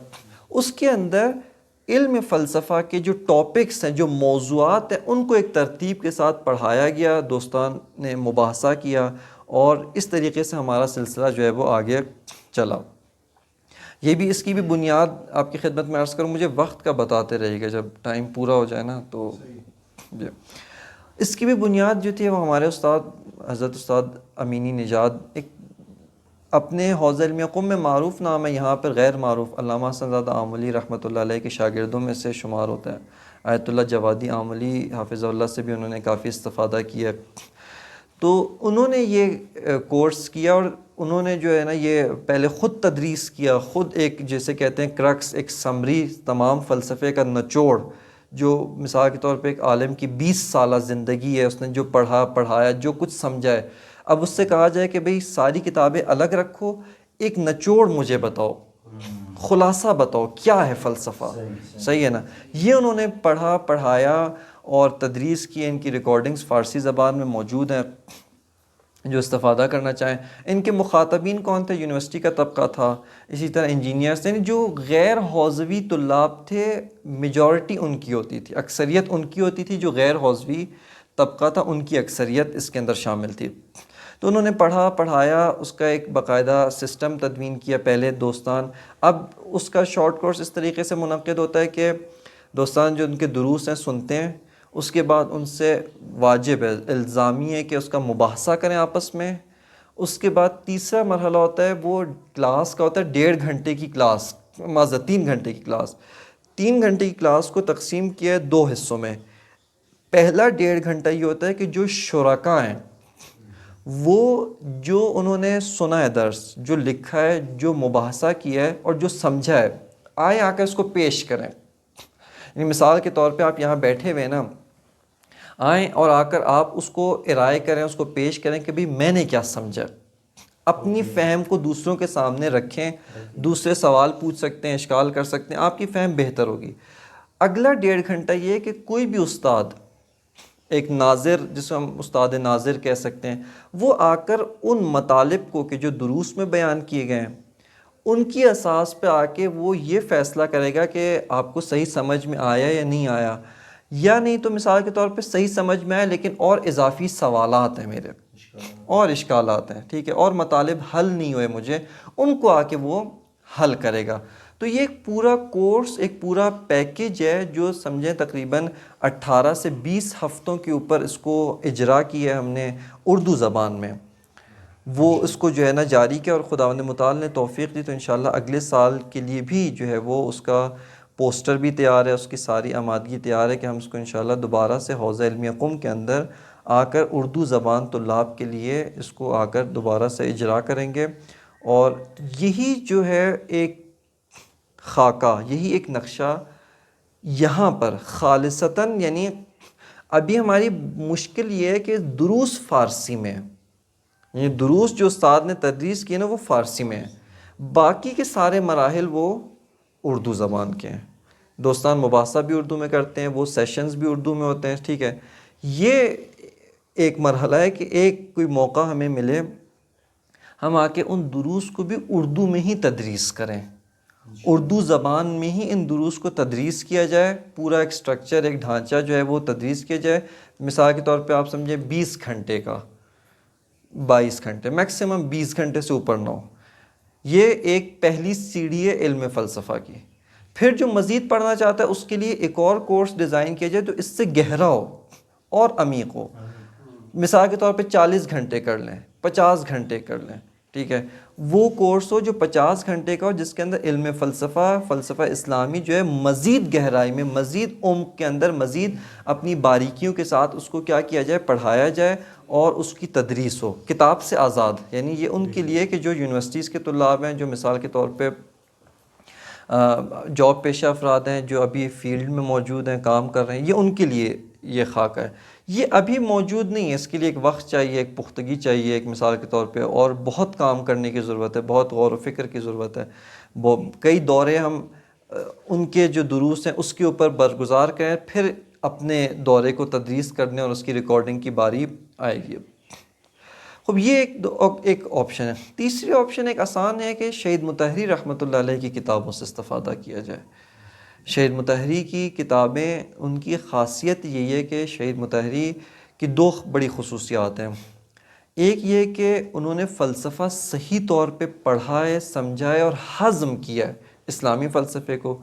Speaker 1: اس کے اندر علم فلسفہ کے جو ٹاپکس ہیں، جو موضوعات ہیں، ان کو ایک ترتیب کے ساتھ پڑھایا گیا، دوستان نے مباحثہ کیا، اور اس طریقے سے ہمارا سلسلہ جو ہے وہ آگے چلا. یہ بھی، اس کی بھی بنیاد آپ کی خدمت میں عرض کروں، مجھے وقت کا بتاتے رہیے گا جب ٹائم پورا ہو جائے نا تو جی. اس کی بھی بنیاد جو تھی وہ ہمارے استاد حضرت استاد امینی نژاد، ایک اپنے حوزہ علمیہ قم میں معروف نام ہے، یہاں پر غیر معروف علامہ حسن زادہ آملی رحمۃ اللہ علیہ کے شاگردوں میں سے شمار ہوتا ہے. آیت اللہ جوادی آملی حافظ اللہ سے بھی انہوں نے کافی استفادہ کیا. تو انہوں نے یہ کورس کیا، اور انہوں نے جو ہے نا یہ پہلے خود تدریس کیا، خود ایک جیسے کہتے ہیں کرکس، ایک سمری، تمام فلسفے کا نچوڑ، جو مثال کے طور پہ ایک عالم کی 20 سالہ زندگی ہے، اس نے جو پڑھا پڑھایا، جو کچھ سمجھا ہے. اب اس سے کہا جائے کہ بھئی ساری کتابیں الگ رکھو، ایک نچوڑ مجھے بتاؤ، خلاصہ بتاؤ کیا ہے فلسفہ. صحیح ہے نا. یہ انہوں نے پڑھا، پڑھایا اور تدریس کی. ان کی ریکارڈنگز فارسی زبان میں موجود ہیں، جو استفادہ کرنا چاہیں. ان کے مخاطبین کون تھے؟ یونیورسٹی کا طبقہ تھا، اسی طرح انجینئرس، یعنی جو غیر حوزوی طلاب تھے، میجورٹی ان کی ہوتی تھی، اکثریت ان کی ہوتی تھی. جو غیر حوزوی طبقہ تھا ان کی اکثریت اس کے اندر شامل تھی. تو انہوں نے پڑھا، پڑھایا، اس کا ایک باقاعدہ سسٹم تدوین کیا پہلے دوستان. اب اس کا شارٹ کورس اس طریقے سے منعقد ہوتا ہے کہ دوستان جو ان کے دروس ہیں سنتے ہیں، اس کے بعد ان سے واجب ہے، الزامی ہے کہ اس کا مباحثہ کریں آپس میں. اس کے بعد تیسرا مرحلہ ہوتا ہے، وہ کلاس کا ہوتا ہے 1.5 گھنٹے کی کلاس، معذرت 3 گھنٹے کی کلاس. 3 گھنٹے کی کلاس کو تقسیم کیا ہے 2 حصوں میں. پہلا 1.5 گھنٹہ یہ ہوتا ہے کہ جو شرکاء ہیں، وہ جو انہوں نے سنا ہے درس، جو لکھا ہے، جو مباحثہ کیا ہے اور جو سمجھا ہے، آئے آ کر اس کو پیش کریں. یعنی مثال کے طور پہ آپ یہاں بیٹھے ہوئے نا، آئیں اور آ کر آپ اس کو ارائے کریں، اس کو پیش کریں کہ بھئی میں نے کیا سمجھا. اپنی فہم کو دوسروں کے سامنے رکھیں، دوسرے سوال پوچھ سکتے ہیں، اشکال کر سکتے ہیں، آپ کی فہم بہتر ہوگی. اگلا 1.5 گھنٹہ یہ ہے کہ کوئی بھی استاد، ایک ناظر جسے ہم استاد ناظر کہہ سکتے ہیں، وہ آ کر ان مطالب کو کہ جو دروس میں بیان کیے گئے ہیں، ان کی اساس پہ آ کے وہ یہ فیصلہ کرے گا کہ آپ کو صحیح سمجھ میں آیا یا نہیں آیا. یا نہیں تو مثال کے طور پہ صحیح سمجھ میں آئے لیکن اور اضافی سوالات ہیں میرے، اور اشکالات ہیں، ٹھیک ہے، اور مطالب حل نہیں ہوئے مجھے، ان کو آ کے وہ حل کرے گا. تو یہ ایک پورا کورس، ایک پورا پیکیج ہے جو سمجھیں تقریباً 18 سے 20 ہفتوں کے اوپر اس کو اجرا کیا ہے ہم نے اردو زبان میں. وہ اس کو جو ہے نا جاری کیا، اور خداوند متعال نے توفیق دی تو انشاءاللہ اگلے سال کے لیے بھی جو ہے وہ اس کا پوسٹر بھی تیار ہے، اس کی ساری آمادگی تیار ہے کہ ہم اس کو انشاءاللہ دوبارہ سے حوزہ علمیہ قم کے اندر آ کر اردو زبان طلاب کے لیے اس کو آ کر دوبارہ سے اجرا کریں گے. اور یہی جو ہے ایک خاکہ، یہی ایک نقشہ یہاں پر خالصتاً، یعنی ابھی ہماری مشکل یہ ہے کہ دروس فارسی میں ہے، یعنی دروس جو استاد نے تدریس کی نا وہ فارسی میں ہے، باقی کے سارے مراحل وہ اردو زبان کے ہیں. دوستان مباحثہ بھی اردو میں کرتے ہیں، وہ سیشنز بھی اردو میں ہوتے ہیں. ٹھیک ہے، یہ ایک مرحلہ ہے کہ ایک کوئی موقع ہمیں ملے ہم آ کے ان دروس کو بھی اردو میں ہی تدریس کریں، اردو زبان میں ہی ان دروس کو تدریس کیا جائے، پورا ایک سٹرکچر، ایک ڈھانچہ جو ہے وہ تدریس کیا جائے. مثال کے طور پہ آپ سمجھیں 20 گھنٹے کا، 22 گھنٹے میکسیمم، 20 گھنٹے سے اوپر نہ ہو. یہ ایک پہلی سیڑھی ہے علم فلسفہ کی. پھر جو مزید پڑھنا چاہتا ہے اس کے لیے ایک اور کورس ڈیزائن کیا جائے تو اس سے گہرا ہو اور عمیق ہو. مثال کے طور پہ 40 گھنٹے کر لیں، 50 گھنٹے کر لیں. ٹھیک ہے، وہ کورس ہو جو 50 گھنٹے کا ہو، جس کے اندر علم فلسفہ اسلامی جو ہے مزید گہرائی میں، مزید عمق کے اندر، مزید اپنی باریکیوں کے ساتھ اس کو کیا کیا جائے، پڑھایا جائے اور اس کی تدریس ہو کتاب سے آزاد. یعنی یہ ان کے لیے کہ جو یونیورسٹیز کے طلاب ہیں، جو مثال کے طور پہ جاب پیشہ افراد ہیں، جو ابھی فیلڈ میں موجود ہیں، کام کر رہے ہیں، یہ ان کے لیے یہ خاکہ ہے. یہ ابھی موجود نہیں ہے، اس کے لیے ایک وقت چاہیے، ایک پختگی چاہیے، ایک مثال کے طور پہ، اور بہت کام کرنے کی ضرورت ہے، بہت غور و فکر کی ضرورت ہے. کئی دورے ہم ان کے جو دروس ہیں اس کے اوپر برگزار کریں، پھر اپنے دورے کو تدریس کرنے اور اس کی ریکارڈنگ کی باری آئے گی. خب یہ ایک آپشن ہے. تیسری آپشن ایک آسان ہے کہ شہید مطہری رحمۃ اللہ علیہ کی کتابوں سے استفادہ کیا جائے. شہید مطہری کی کتابیں، ان کی خاصیت یہی ہے کہ شہید مطہری کی دو بڑی خصوصیات ہیں. ایک یہ کہ انہوں نے فلسفہ صحیح طور پہ پڑھا ہے، سمجھا ہے اور ہضم کیا ہے اسلامی فلسفے کو.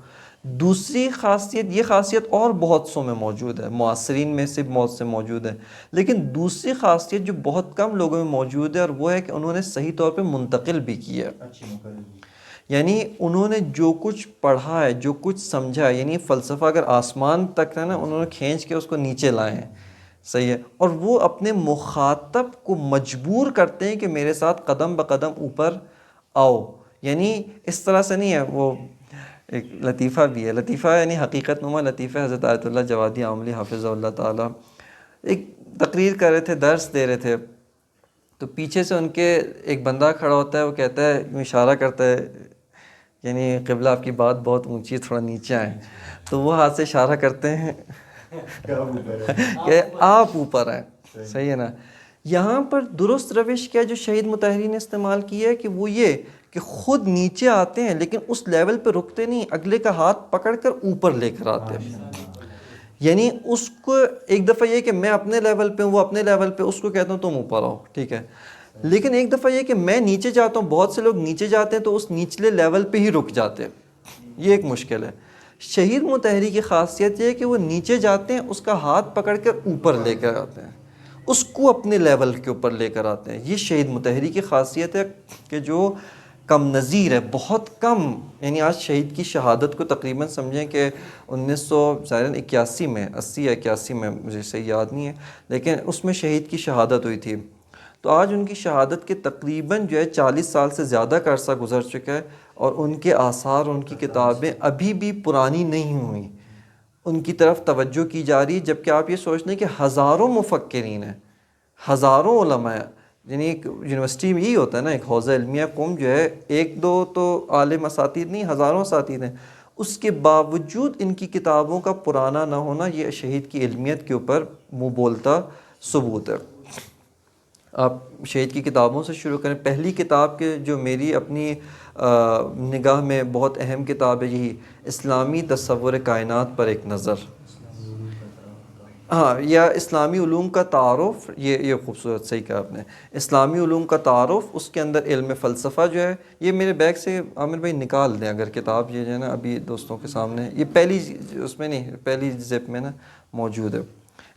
Speaker 1: دوسری خاصیت، یہ خاصیت اور بہت سو میں موجود ہے، معاصرین میں سے بہت سے موجود ہے، لیکن دوسری خاصیت جو بہت کم لوگوں میں موجود ہے، اور وہ ہے کہ انہوں نے صحیح طور پہ منتقل بھی کیا ہے. یعنی انہوں نے جو کچھ پڑھا ہے، جو کچھ سمجھا ہے، یعنی فلسفہ اگر آسمان تک ہے نا، انہوں نے کھینچ کے اس کو نیچے لائے ہیں. صحیح ہے، اور وہ اپنے مخاطب کو مجبور کرتے ہیں کہ میرے ساتھ قدم بقدم اوپر آؤ. یعنی اس طرح سے نہیں ہے. وہ ایک لطیفہ بھی ہے، لطیفہ یعنی حقیقت نما لطیفہ. حضرت آیت اللہ جوادی عاملی حافظ اللہ تعالیٰ ایک تقریر کر رہے تھے، درس دے رہے تھے، تو پیچھے سے ان کے ایک بندہ کھڑا ہوتا ہے، وہ کہتا ہے، اشارہ کرتا ہے، یعنی قبلہ آپ کی بات بہت اونچی، تھوڑا نیچے آئیں. تو وہ ہاتھ سے اشارہ کرتے ہیں کہ آپ اوپر ہیں. صحیح ہے نا. یہاں پر درست روش کیا جو شہید مطہری نے استعمال کی ہے کہ وہ یہ کہ خود نیچے آتے ہیں لیکن اس لیول پہ رکتے نہیں، اگلے کا ہاتھ پکڑ کر اوپر لے کر آتے ہیں. یعنی اس کو ایک دفعہ یہ کہ میں اپنے لیول پہ ہوں، وہ اپنے لیول پہ، اس کو کہتا ہوں تم اوپر آؤ. ٹھیک ہے، لیکن ایک دفعہ یہ کہ میں نیچے جاتا ہوں، بہت سے لوگ نیچے جاتے ہیں تو اس نچلے لیول پہ ہی رک جاتے ہیں. یہ ایک مشکل ہے. شہید مطہری کی خاصیت یہ ہے کہ وہ نیچے جاتے ہیں، اس کا ہاتھ پکڑ کر اوپر لے کر آتے ہیں، اس کو اپنے لیول کے اوپر لے کر آتے ہیں. یہ شہید مطہری کی خاصیت ہے کہ جو کم نظیر ہے، بہت کم. یعنی آج شہید کی شہادت کو تقریباً سمجھیں کہ 1981 میں، 80 یا 81 میں، مجھے صحیح یاد نہیں ہے، لیکن اس میں شہید کی شہادت ہوئی تھی. تو آج ان کی شہادت کے تقریباً جو ہے 40 سال سے زیادہ کا عرصہ گزر چکا ہے، اور ان کے آثار، ان کی کتابیں ابھی بھی پرانی نہیں ہوئیں، ان کی طرف توجہ کی جا رہی ہے. جبکہ آپ یہ سوچ لیں کہ ہزاروں مفکرین ہیں، ہزاروں علماء ہیں. یعنی ایک یونیورسٹی میں یہی ہوتا ہے نا، ایک حوزہ علمیہ قوم جو ہے، ایک دو تو عالم اساتید نہیں، ہزاروں اساتید ہیں. اس کے باوجود ان کی کتابوں کا پرانا نہ ہونا، یہ شہید کی علمیت کے اوپر منہ بولتا ثبوت ہے. آپ شہید کی کتابوں سے شروع کریں. پہلی کتاب کے جو میری اپنی نگاہ میں بہت اہم کتاب ہے، یہی اسلامی تصور کائنات پر ایک نظر. ہاں، یا اسلامی علوم کا تعارف. یہ خوبصورت، صحیح کہا آپ نے، اسلامی علوم کا تعارف. اس کے اندر علم فلسفہ جو ہے، یہ میرے بیگ سے عامر بھائی نکال دیں اگر کتاب، یہ جو ہے نا ابھی دوستوں کے سامنے، یہ پہلی اس میں نہیں، پہلی زپ میں نا موجود ہے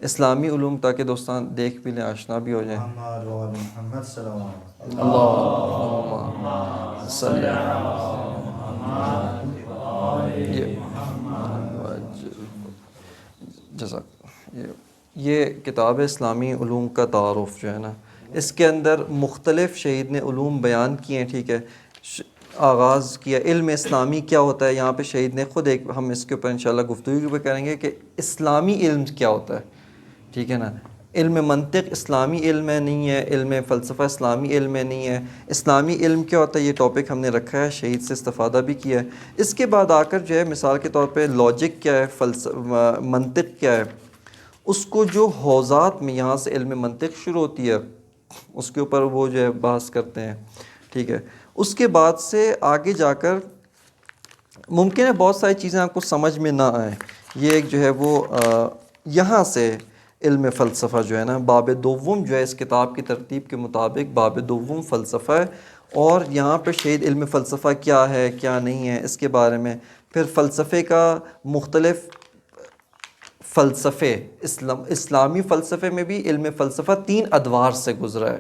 Speaker 1: اسلامی علوم، تاکہ دوستان دیکھ بھی لیں، آشنا بھی ہو جائیں. اللہم صلی جزاک. یہ کتاب ہے اسلامی علوم کا تعارف جو ہے نا، اس کے اندر مختلف شہید نے علوم بیان کیے ہیں، ٹھیک ہے، آغاز کیا علم اسلامی کیا ہوتا ہے، یہاں پہ شہید نے خود ایک، ہم اس کے اوپر انشاءاللہ گفتگو بھی کریں گے کہ اسلامی علم کیا ہوتا ہے، ٹھیک ہے نا، علم منطق اسلامی علم ہے نہیں ہے، علم فلسفہ اسلامی علم ہے نہیں ہے، اسلامی علم کیا ہوتا ہے، یہ ٹاپک ہم نے رکھا ہے، شہید سے استفادہ بھی کیا ہے۔ اس کے بعد آ کر جو ہے مثال کے طور پہ لاجک کیا ہے، منطق کیا ہے، اس کو جو حوزات میں یہاں سے علم منطق شروع ہوتی ہے اس کے اوپر وہ جو ہے بحث کرتے ہیں، ٹھیک ہے۔ اس کے بعد سے آگے جا کر ممکن ہے بہت ساری چیزیں آپ کو سمجھ میں نہ آئیں، یہ ایک جو ہے وہ یہاں سے علم فلسفہ جو ہے نا، باب دوم جو ہے اس کتاب کی ترتیب کے مطابق باب دوم فلسفہ ہے، اور یہاں پہ شہید علم فلسفہ کیا ہے کیا نہیں ہے اس کے بارے میں، پھر فلسفے کا مختلف فلسفے، اسلامی فلسفے میں بھی علم فلسفہ 3 ادوار سے گزرا ہے،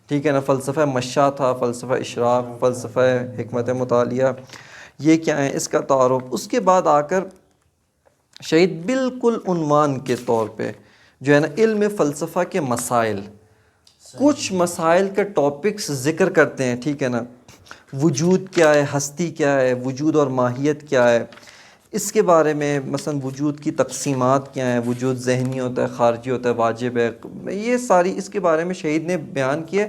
Speaker 1: ٹھیک ہے نا، فلسفہ مشا تھا، فلسفہ اشراق، فلسفہ حکمت مطالعہ، یہ کیا ہے اس کا تعارف۔ اس کے بعد آ کر شہید بالکل عنوان کے طور پہ جو ہے نا علم فلسفہ کے مسائل، کچھ مسائل کے ٹاپکس ذکر کرتے ہیں، ٹھیک ہے نا، وجود کیا ہے، ہستی کیا ہے، وجود اور ماہیت کیا ہے، اس کے بارے میں مثلا وجود کی تقسیمات کیا ہیں، وجود ذہنی ہوتا ہے، خارجی ہوتا ہے، واجب ہے، یہ ساری اس کے بارے میں شہید نے بیان کیا۔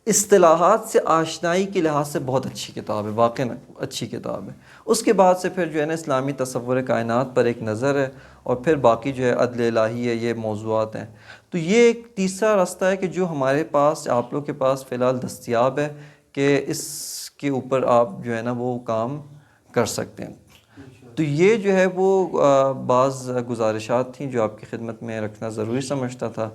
Speaker 1: اصطلاحات سے آشنائی کے لحاظ سے بہت اچھی کتاب ہے، واقعی اچھی کتاب ہے۔ اس کے بعد سے پھر جو ہے نا اسلامی تصور کائنات پر ایک نظر ہے، اور پھر باقی جو ہے عدل الہی ہے، یہ موضوعات ہیں۔ تو یہ ایک تیسرا راستہ ہے کہ جو ہمارے پاس، آپ لوگ کے پاس فی الحال دستیاب ہے، کہ اس کے اوپر آپ جو ہے نا وہ کام کر سکتے ہیں۔ تو یہ جو ہے وہ بعض گزارشات تھیں جو آپ کی خدمت میں رکھنا ضروری سمجھتا تھا۔